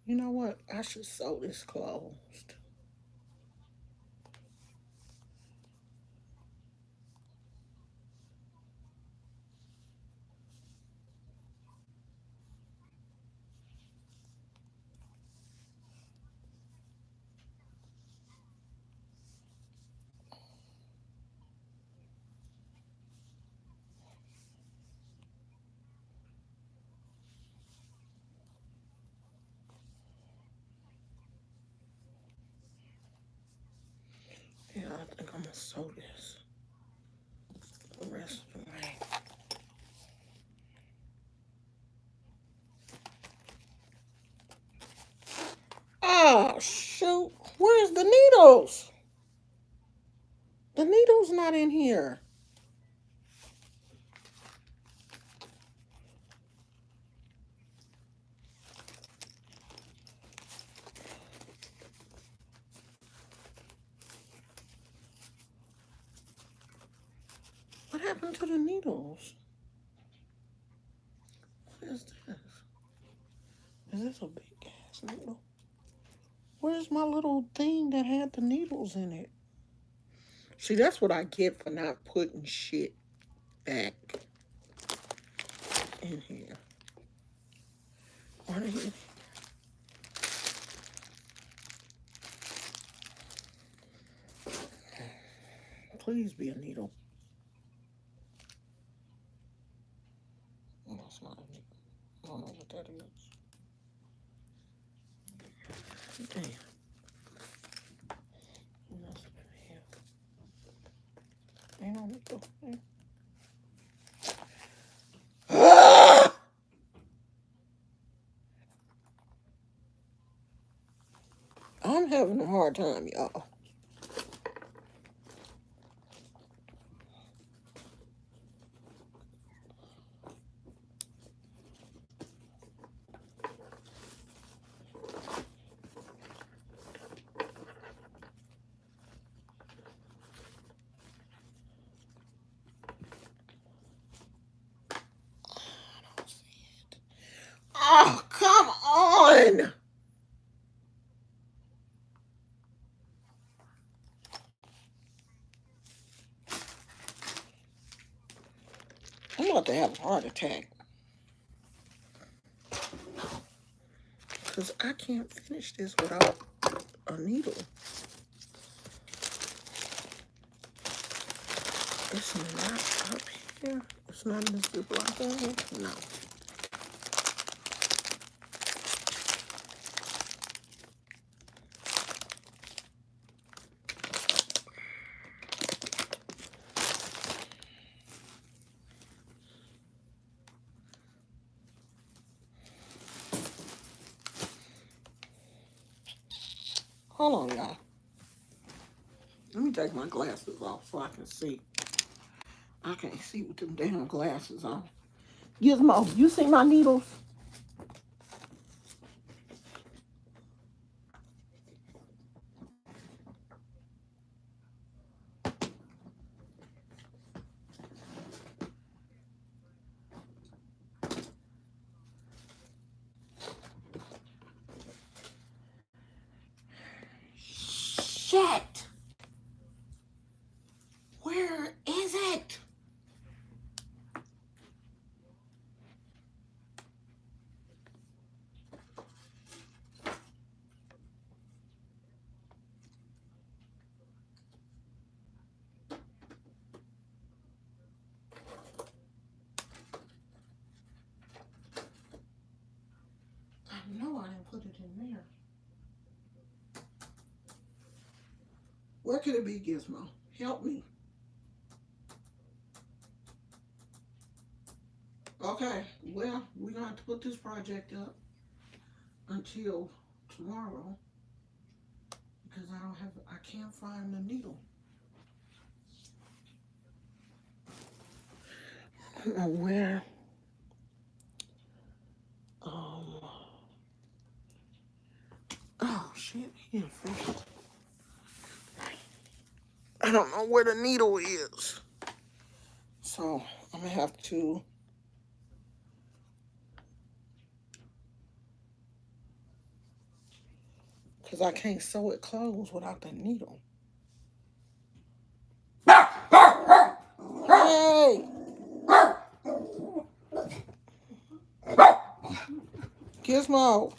A: You know what? I should sew this closed. Yeah, I think I'm gonna sew this the rest of the way. Oh shoot! Where's the needles? The needle's not in here. What happened to the needles? What is this? Is this a big ass needle? Where's my little thing that had the needles in it? See, that's what I get for not putting shit back in here. Are they? Please be a needle. Oh, that's not a needle. I don't know what that is. Damn. That's in here. Ain't no needle. Ah! I'm having a hard time, y'all. Oh, come on! I'm about to have a heart attack. Because I can't finish this without a needle. It's not up here. It's not in this ziploc bag. No. Hold on, y'all. Let me take my glasses off so I can see. I can't see with them damn glasses on. Gizmo, you see my needles? Shit! Where is it? I know I didn't put it in there. Where could it be, Gizmo? Help me. Okay, well, we're going to have to put this project up until tomorrow because I can't find the needle. I don't know where. Um, oh, shit, he didn't fix it. I don't know where the needle is. So, I'm going to have to. Because I can't sew it closed without the needle. Hey! Gizmo.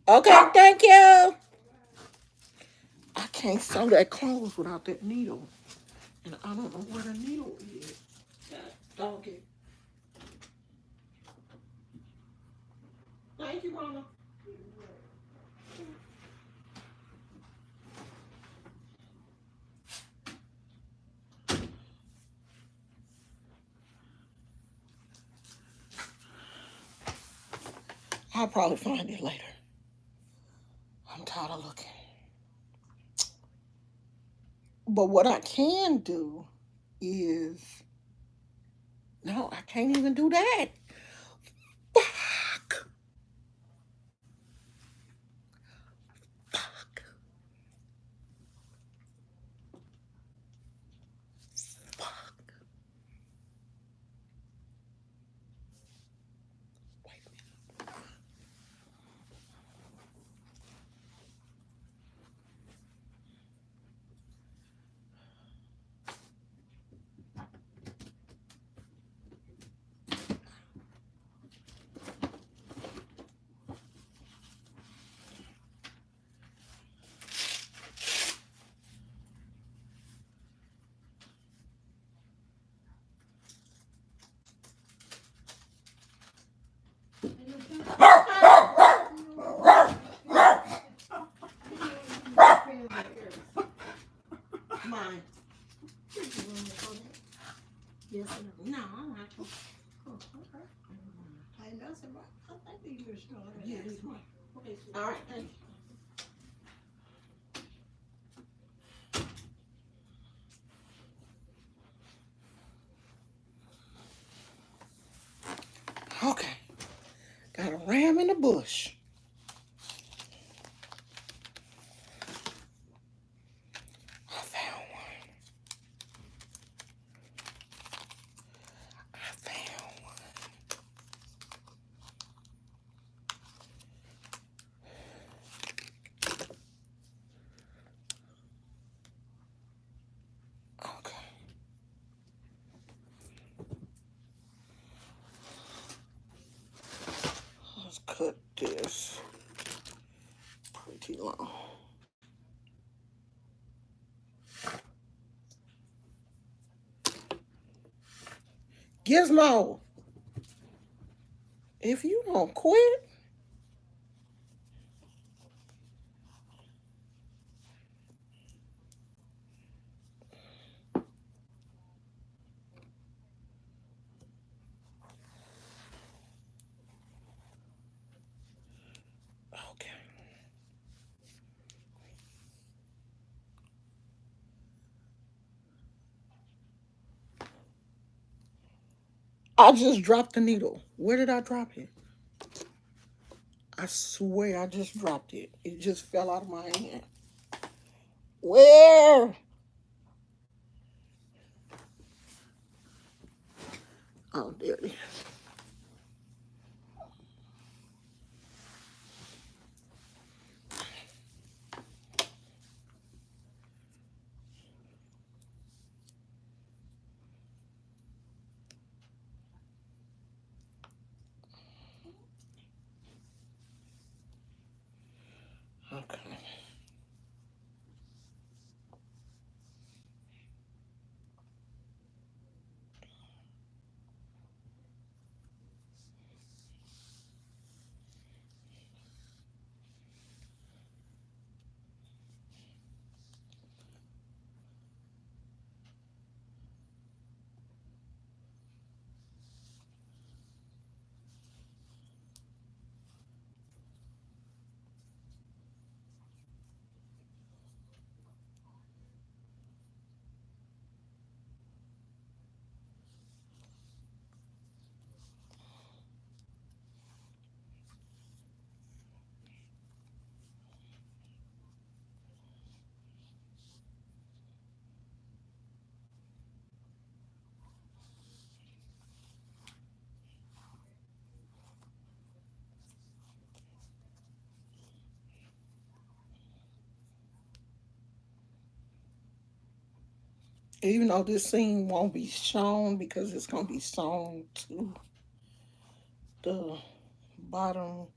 A: Okay, thank you. I can't sew that closed without that needle. And I don't know where the needle is. Doggy. Thank you, Mama. I'll probably find it later. I'm tired of looking. But what I can do is... No, I can't even do that. Fuck. Fuck. Fuck. Wait a minute. Mine. Yes, no, I'm not. Oh, okay. I know somebody. I think you were strong. Yeah, this one. Okay, all right, thank you. Okay. Got a ram in the bush. I found one. I found one. Okay. Let's cut this pretty long. Gizmo, if you don't quit, I just dropped the needle. Where did I drop it? I swear I just dropped it. It just fell out of my hand. Where? Oh, there it is. Okay. Even though this scene won't be shown because it's gonna be sewn to the bottom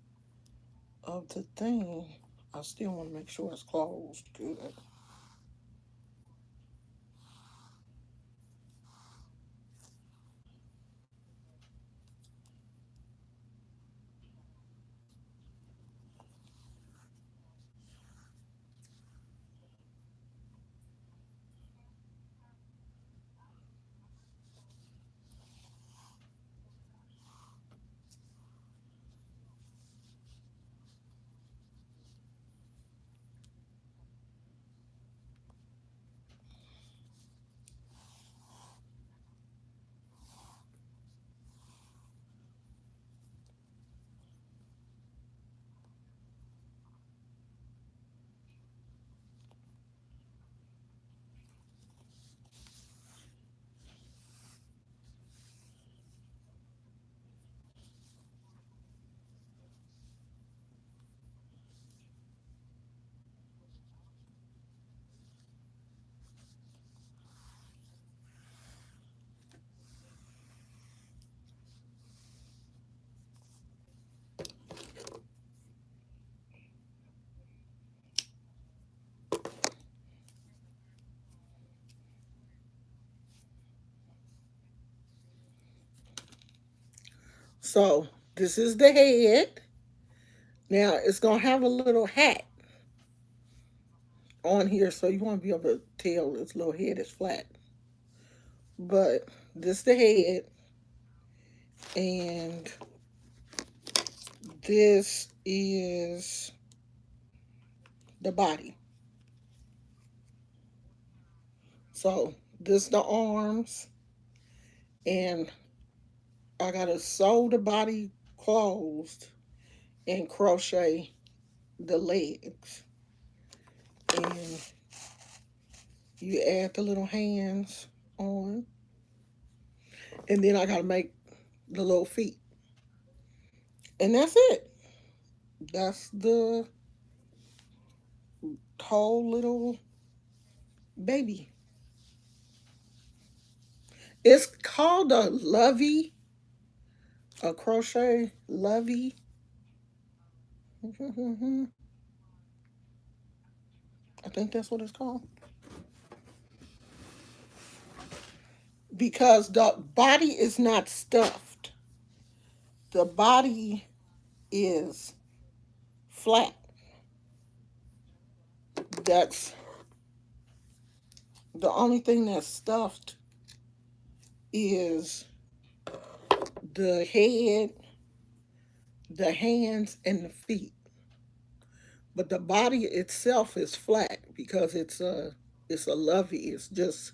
A: of the thing, I still want to make sure it's closed good. So this is the head. Now it's gonna have a little hat on here, so you won't be able to tell this little head is flat. But this the head, and this is the body. So this the arms, and I gotta sew the body closed and crochet the legs. And you add the little hands on, and then I gotta make the little feet. And that's it. That's the whole little baby. It's called a lovey, a crochet lovey. I think that's what it's called. Because the body is not stuffed. The body is flat. That's the only thing that's stuffed is the head, the hands, and the feet. But the body itself is flat because it's a lovey. It's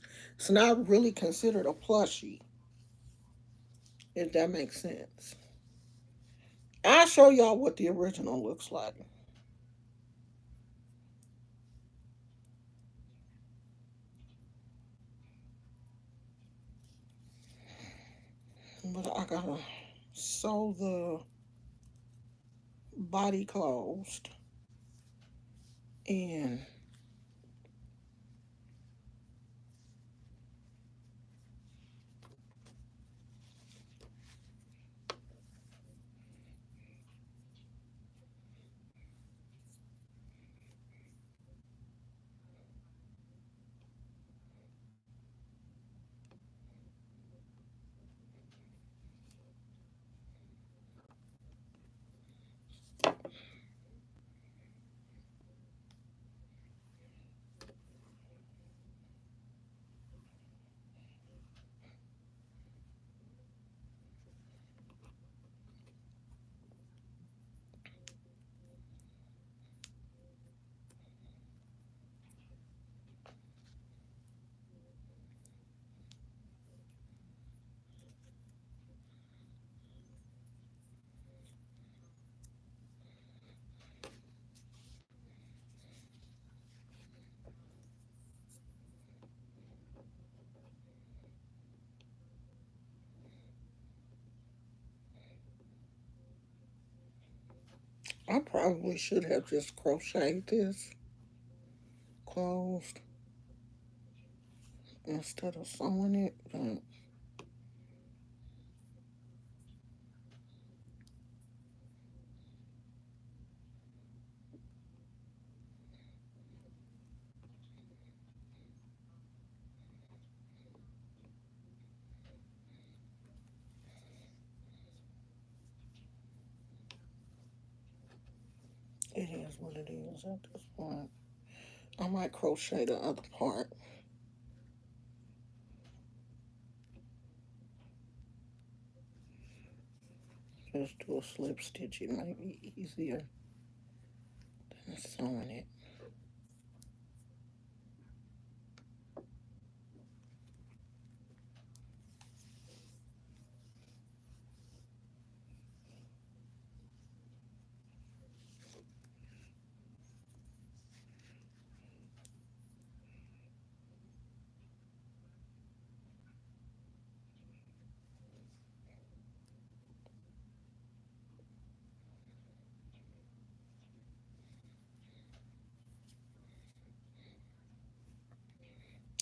A: not really considered a plushie. if that makes sense. I'll show y'all what the original looks like. But I gotta sew the body closed. And I probably should have just crocheted this closed instead of sewing it. But it is what it is at this point. I might crochet the other part. Just do a slip stitch. It might be easier than sewing it.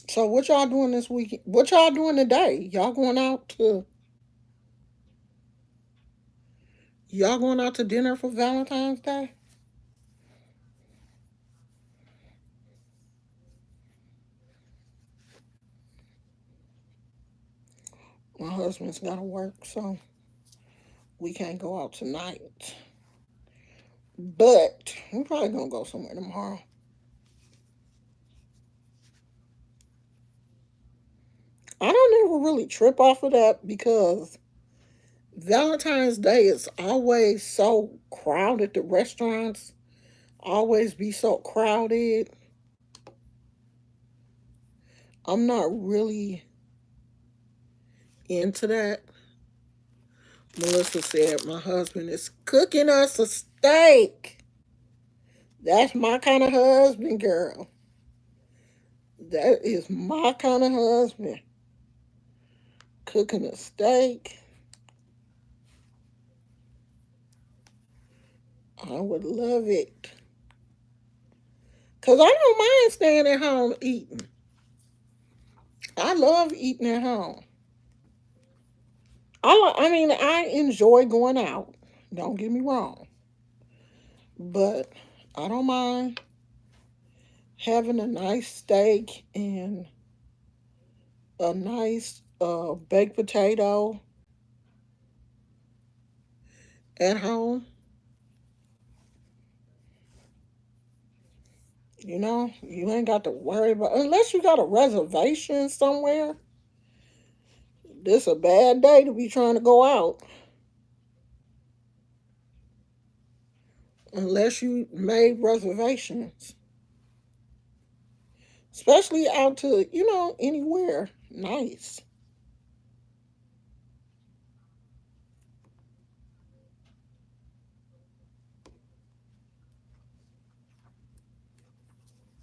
A: So what y'all doing this weekend? What y'all doing today? Y'all going out to dinner for Valentine's Day? My husband's gotta work, so we can't go out tonight. But we're probably gonna go somewhere tomorrow. I don't ever really trip off of that because Valentine's Day is always so crowded. The restaurants always be so crowded. I'm not really into that. Melissa said my husband is cooking us a steak. That's my kind of husband, girl. That is my kind of husband. Cooking a steak. I would love it. Because I don't mind staying at home eating. I love eating at home. I mean, I enjoy going out. Don't get me wrong. But I don't mind having a nice steak and a nice baked potato at home. You ain't got to worry about unless you got a reservation somewhere. This a bad day to be trying to go out unless you made reservations, especially out to anywhere nice.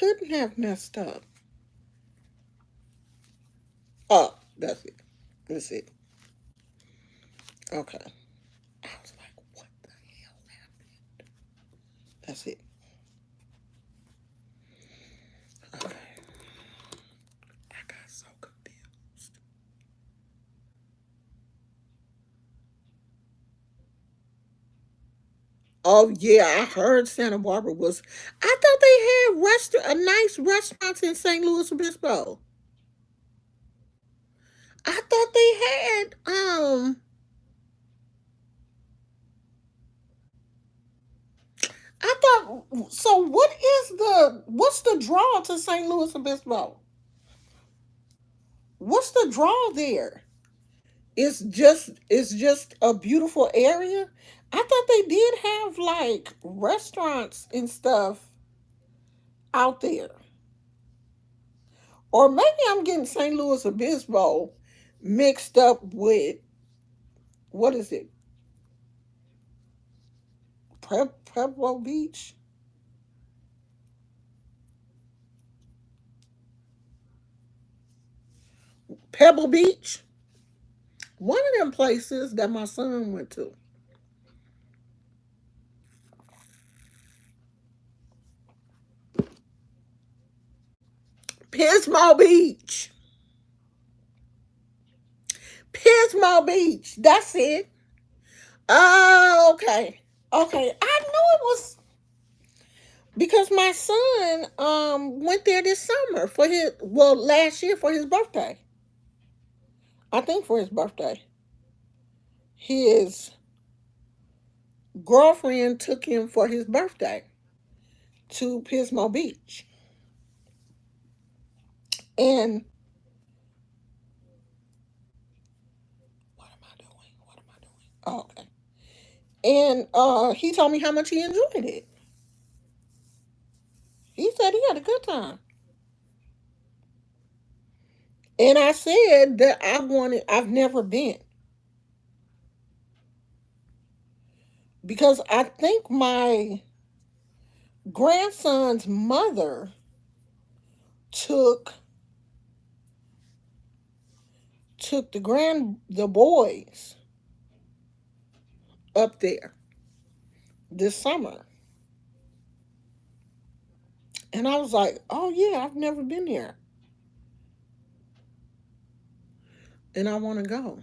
A: couldn't have messed up. Oh, that's it. That's it. Okay. I was like, what the hell happened? That's it. Okay. I got so confused. Oh yeah, I heard Santa Barbara was. I thought they had a nice restaurants in St. Louis Obispo. I thought they had. I thought. So what's the draw to St. Louis Obispo? What's the draw there? It's just a beautiful area. I thought they did have like restaurants and stuff out there. Or maybe I'm getting St. Louis Obispo mixed up with what is it? Pebble Beach? Pebble Beach? One of them places that my son went to. Pismo Beach. Pismo Beach. That's it. Oh, okay. Okay. I knew it was because my son went there this summer for his last year for his birthday. I think for his birthday. His girlfriend took him for his birthday to Pismo Beach. And what am I doing? What am I doing? Oh, okay. And he told me how much he enjoyed it. He said he had a good time. And I said that I've never been because I think my grandson's mother took the boys up there this summer. And I was like, "Oh yeah, I've never been there and I want to go."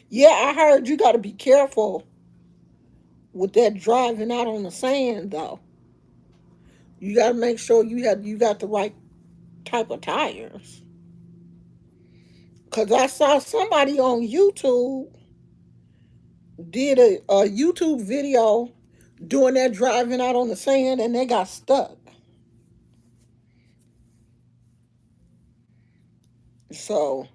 A: Yeah, I heard you got to be careful with that driving out on the sand though. You got to make sure you got the right type of tires. Cuz I saw somebody on YouTube did a YouTube video doing that driving out on the sand and they got stuck. So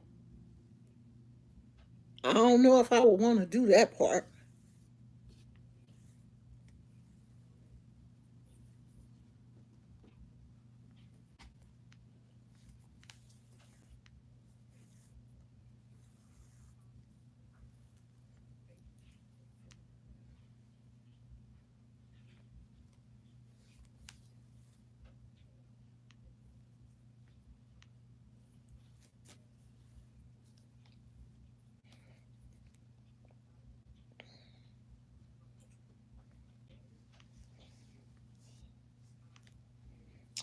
A: I don't know if I would want to do that part.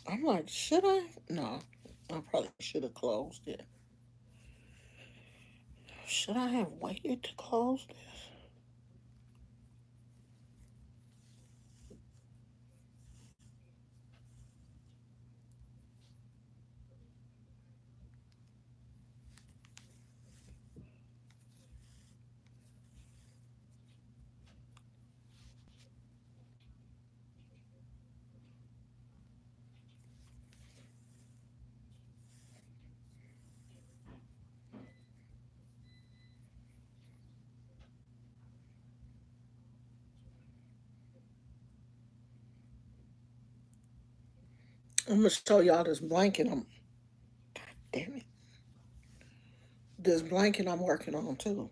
A: I'm like, should I? No, I probably should have closed it. Should I have waited to close this? I'm gonna show y'all this blanket. Damn it, this blanket I'm working on too.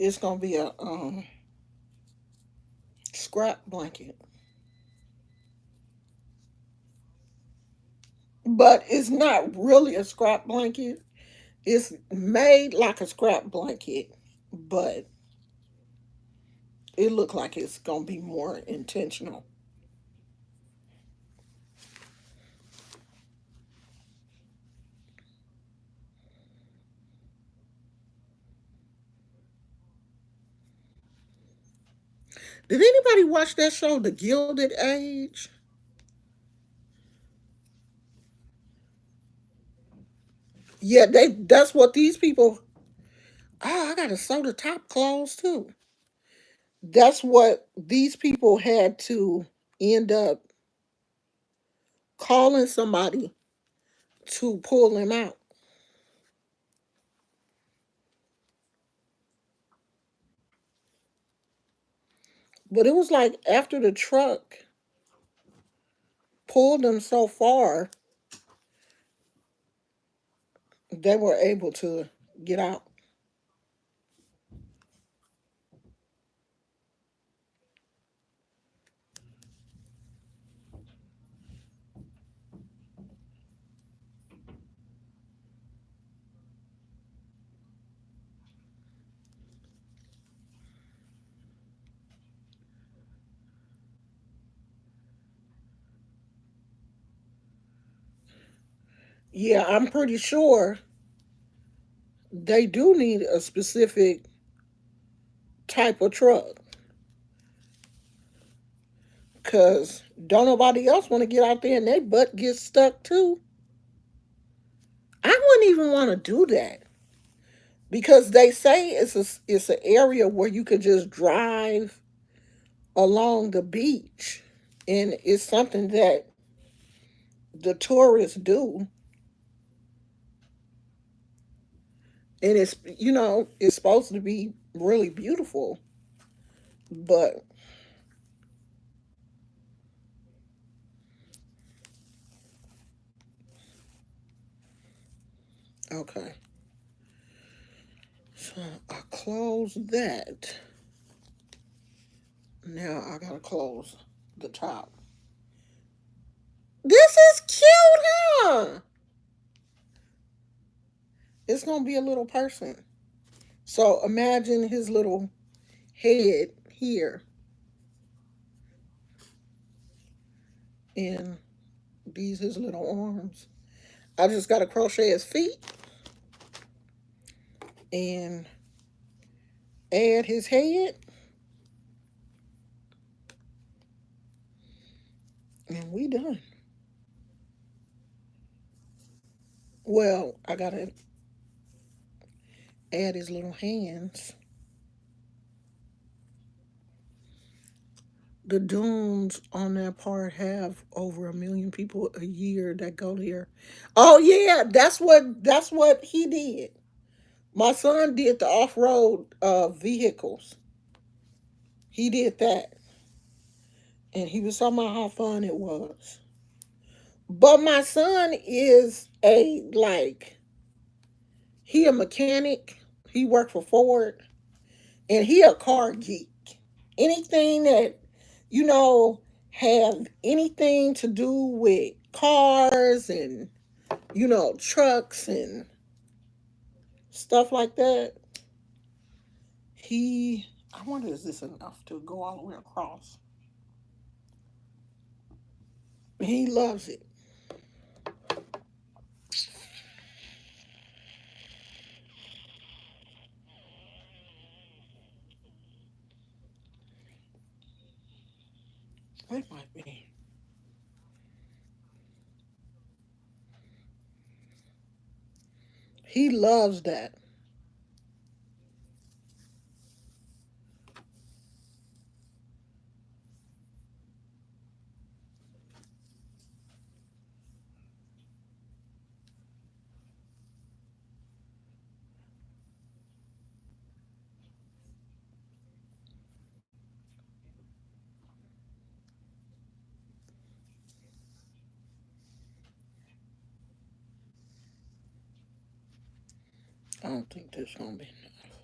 A: It's gonna be a scrap blanket, but it's not really a scrap blanket. It's made like a scrap blanket, but it looked like it's gonna be more intentional. Did anybody watch that show, The Gilded Age? Yeah, they. That's what these people. Oh, I gotta sew the top clothes too. That's what these people had to end up calling somebody to pull them out. But it was like after the truck pulled them so far, they were able to get out. Yeah, I'm pretty sure they do need a specific type of truck because don't nobody else want to get out there and their butt gets stuck too. I wouldn't even want to do that because they say it's an area where you could just drive along the beach, and it's something that the tourists do, and it's supposed to be really beautiful, but okay. So I close that. Now I gotta close the top. This is cute, huh? It's gonna be a little person. So imagine his little head here and these his little arms. I just gotta crochet his feet and add his head, and we done. Well, I gotta add his little hands. The dunes on that part have over 1 million people a year that go there. Oh yeah, that's what he did. My son did the off road vehicles. He did that, and he was talking about how fun it was. But my son is he a mechanic. He worked for Ford, and he a car geek. Anything that you know have anything to do with cars and trucks and stuff like that. He I wonder is this enough to go all the way across? He loves it. It might be. He loves that. I don't think this gonna be enough.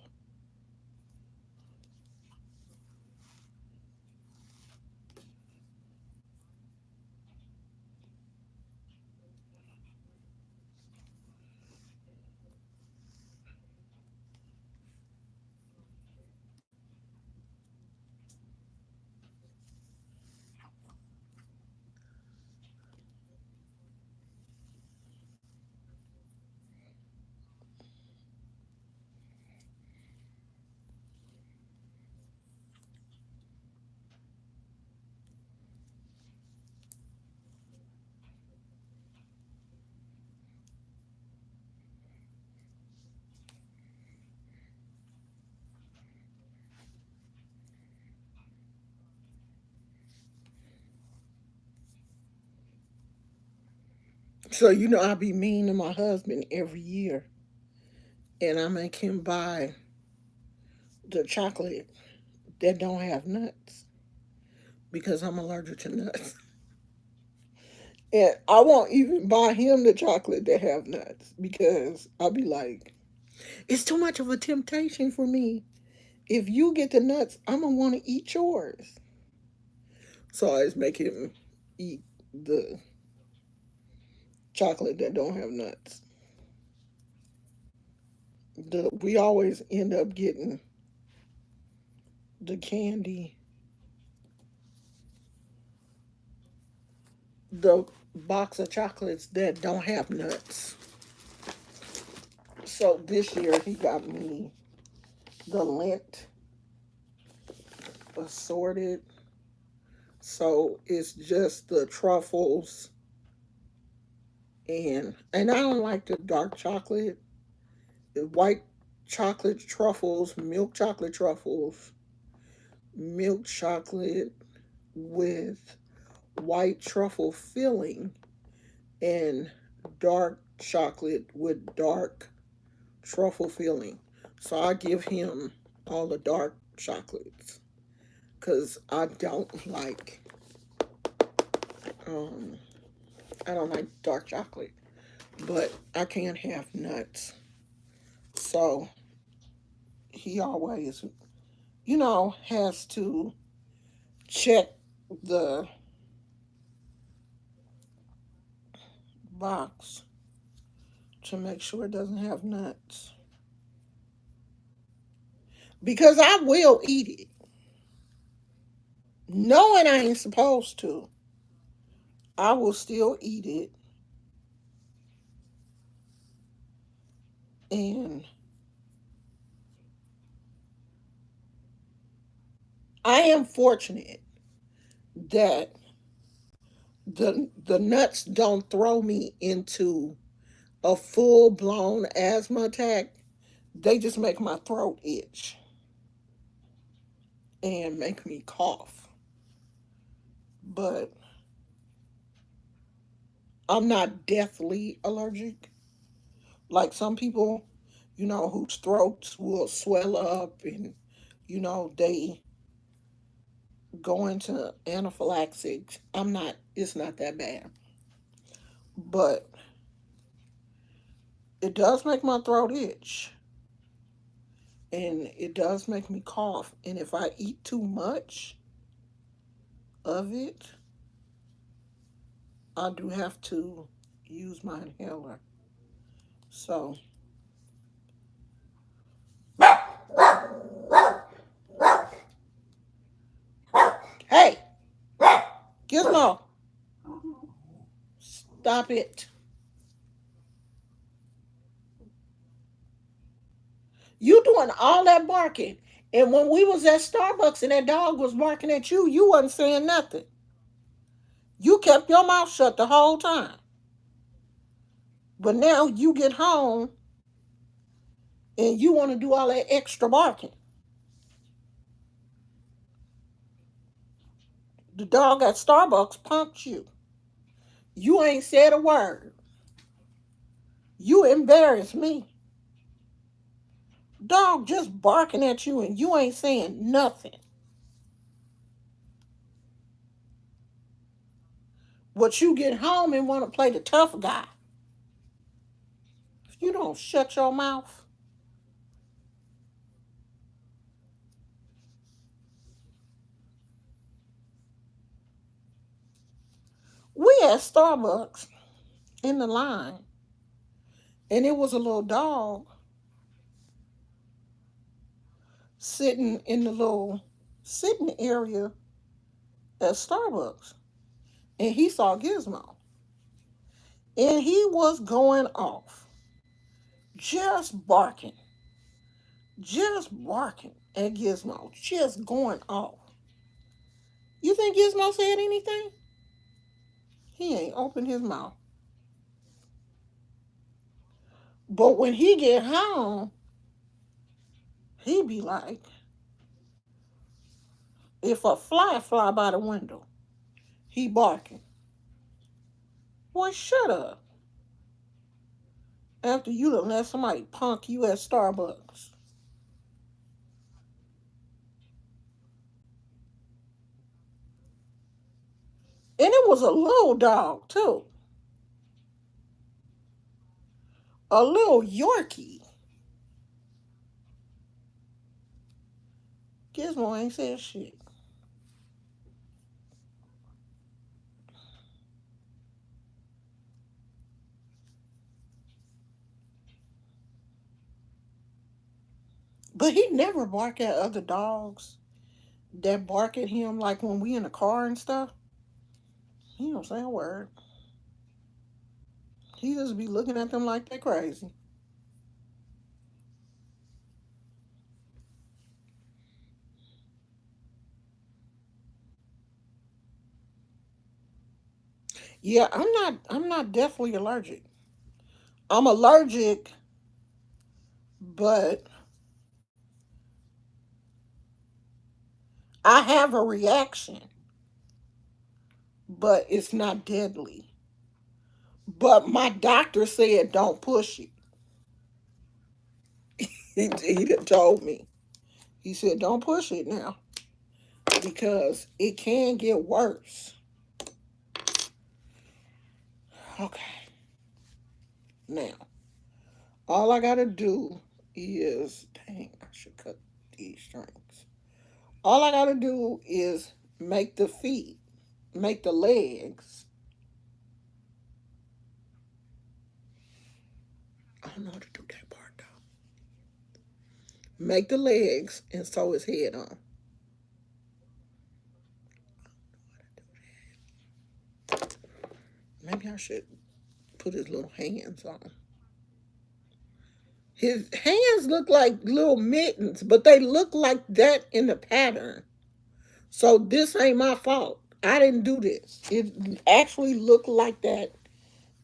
A: So I be mean to my husband every year, and I make him buy the chocolate that don't have nuts because I'm allergic to nuts. And I won't even buy him the chocolate that have nuts because I'll be like, it's too much of a temptation for me. If you get the nuts, I'm gonna want to eat yours. So I just make him eat the chocolate that don't have nuts. We always end up getting the candy, the box of chocolates that don't have nuts. So this year he got me the lint assorted. So it's just the truffles and I don't like the dark chocolate. The white chocolate truffles, milk chocolate with white truffle filling, and dark chocolate with dark truffle filling. So I give him all the dark chocolates because um I don't like dark chocolate, but I can't have nuts. So he always, has to check the box to make sure it doesn't have nuts. Because I will eat it, knowing I ain't supposed to. I will still eat it, and I am fortunate that the nuts don't throw me into a full blown asthma attack. They just make my throat itch and make me cough. But I'm not deathly allergic. Like some people, whose throats will swell up and, they go into anaphylaxis. It's not that bad. But it does make my throat itch and it does make me cough. And if I eat too much of it, I do have to use my inhaler. So, hey, Gizmo, stop it. You doing all that barking. And when we was at Starbucks and that dog was barking at you, you wasn't saying nothing. You kept your mouth shut the whole time. But now you get home and you want to do all that extra barking. The dog at Starbucks punked you. You ain't said a word. You embarrassed me. Dog just barking at you and you ain't saying nothing. But you get home and want to play the tough guy. If you don't shut your mouth. We at Starbucks in the line, and it was a little dog sitting in the little sitting area at Starbucks, and he saw Gizmo, and he was going off, just barking, at Gizmo, just going off. You think Gizmo said anything? He ain't opened his mouth. But when he get home, he be like, if a fly by the window, he barking. Boy, shut up. after you done let somebody punk you at Starbucks. And it was a little dog, too. A little Yorkie. Gizmo ain't said shit. But he never bark at other dogs that bark at him, like when we in the car and stuff. He don't say a word. He just be looking at them like they crazy. Yeah, I'm not definitely allergic. I'm allergic, but I have a reaction, but it's not deadly. But my doctor said don't push it. He done told me. He said don't push it now because it can get worse. Okay, now all I gotta do is, dang, I should cut these strings. All I gotta do is make the feet, make the legs. I don't know how to do that part though. Make the legs and sew his head on. Maybe I should put his little hands on. His hands look like little mittens, but they look like that in the pattern. So this ain't my fault. I didn't do this. It actually looked like that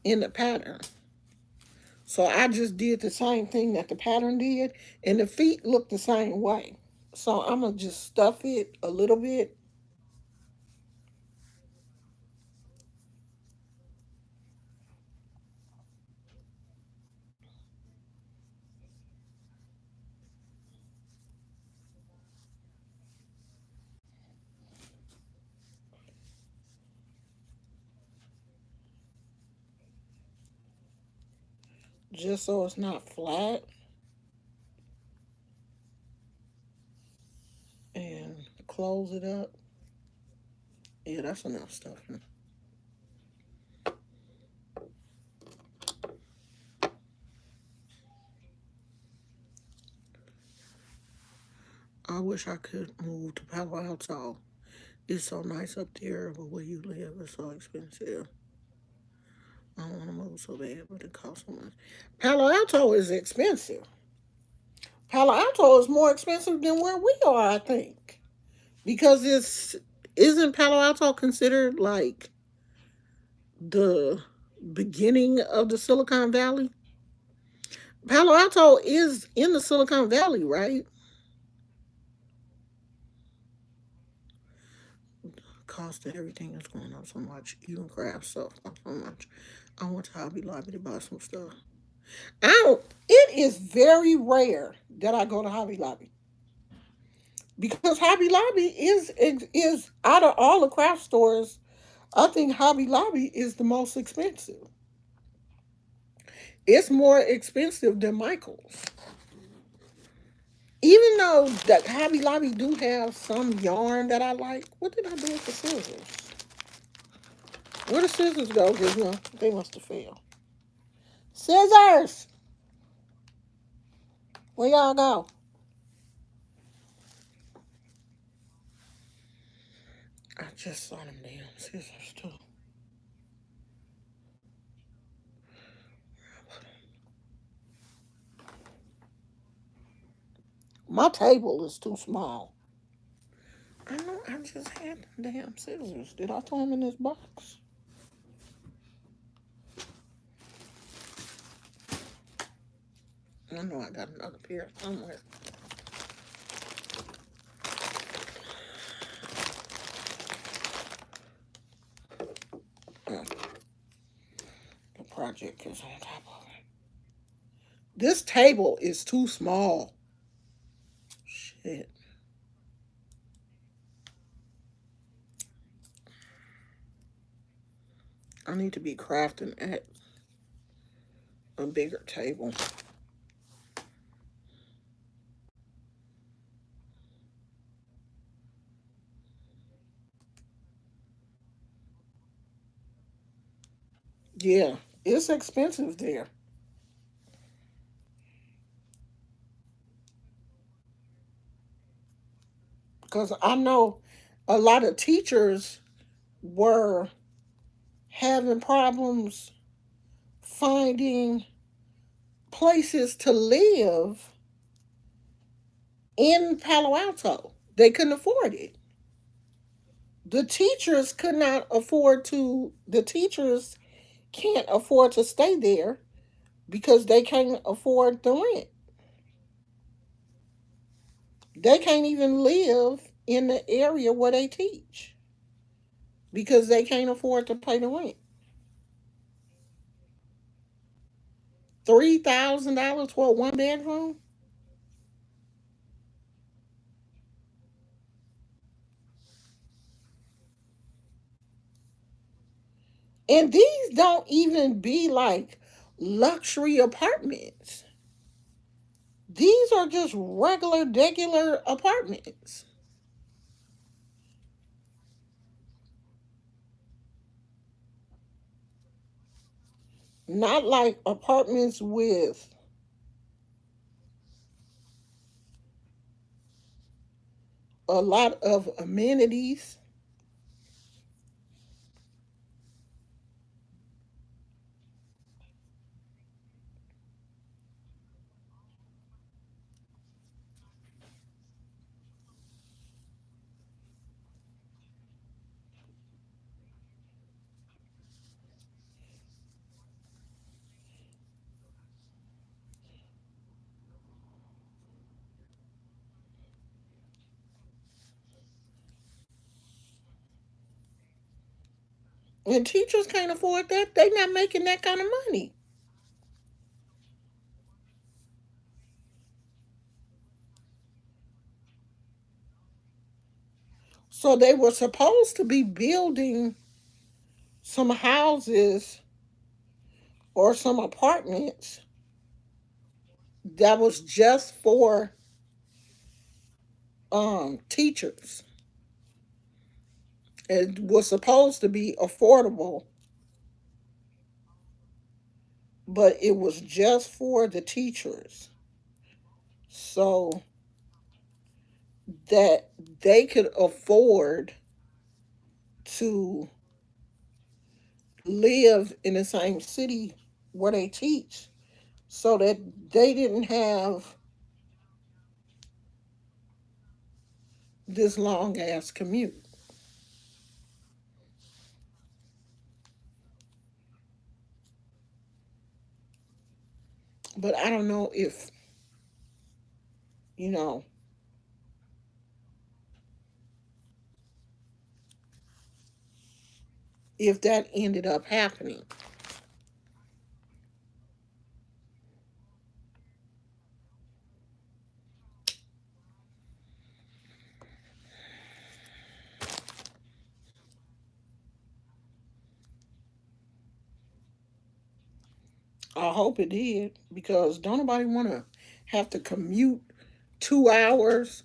A: in the pattern. So I just did the same thing that the pattern did, and the feet look the same way. So I'm gonna just stuff it a little bit, just so it's not flat, and close it up. Yeah, that's enough stuffing. I wish I could move to Palo Alto. It's so nice up there, but where you live is so expensive. I don't want to move so bad, but it costs so much. Palo Alto is expensive. Palo Alto is more expensive than where we are, I think, because it's isn't Palo Alto considered like the beginning of the Silicon Valley? Palo Alto is in the Silicon Valley, right? Cost of everything is going up so much. Even craft stuff costs so much. I went to Hobby Lobby to buy some stuff. I don't. It is very rare that I go to Hobby Lobby because Hobby Lobby is out of all the craft stores. I think Hobby Lobby is the most expensive. It's more expensive than Michael's. Even though that Hobby Lobby do have some yarn that I like. What did I do with the scissors? Where the scissors go? Because they must have failed. Scissors! Where y'all go? I just saw them damn scissors too. My table is too small. I know I just had them damn scissors. Did I throw them in this box? I know I got another pair somewhere. Oh, the project is on top of it. This table is too small. Shit. I need to be crafting at a bigger table. Yeah, it's expensive there because I know a lot of teachers were having problems finding places to live in Palo Alto. They couldn't afford it. The teachers could not afford to, the teachers can't afford to stay there because they can't afford the rent. They can't even live in the area where they teach because they can't afford to pay the rent. $3,000 for a one bedroom? And these don't even be like luxury apartments. These are just regular apartments. Not like apartments with a lot of amenities. And teachers can't afford that. They're not making that kind of money. So they were supposed to be building some houses or some apartments that was just for teachers. It was supposed to be affordable, but it was just for the teachers so that they could afford to live in the same city where they teach so that they didn't have this long ass commute. But I don't know if, you know, if that ended up happening. I hope it did because don't nobody want to have to commute 2 hours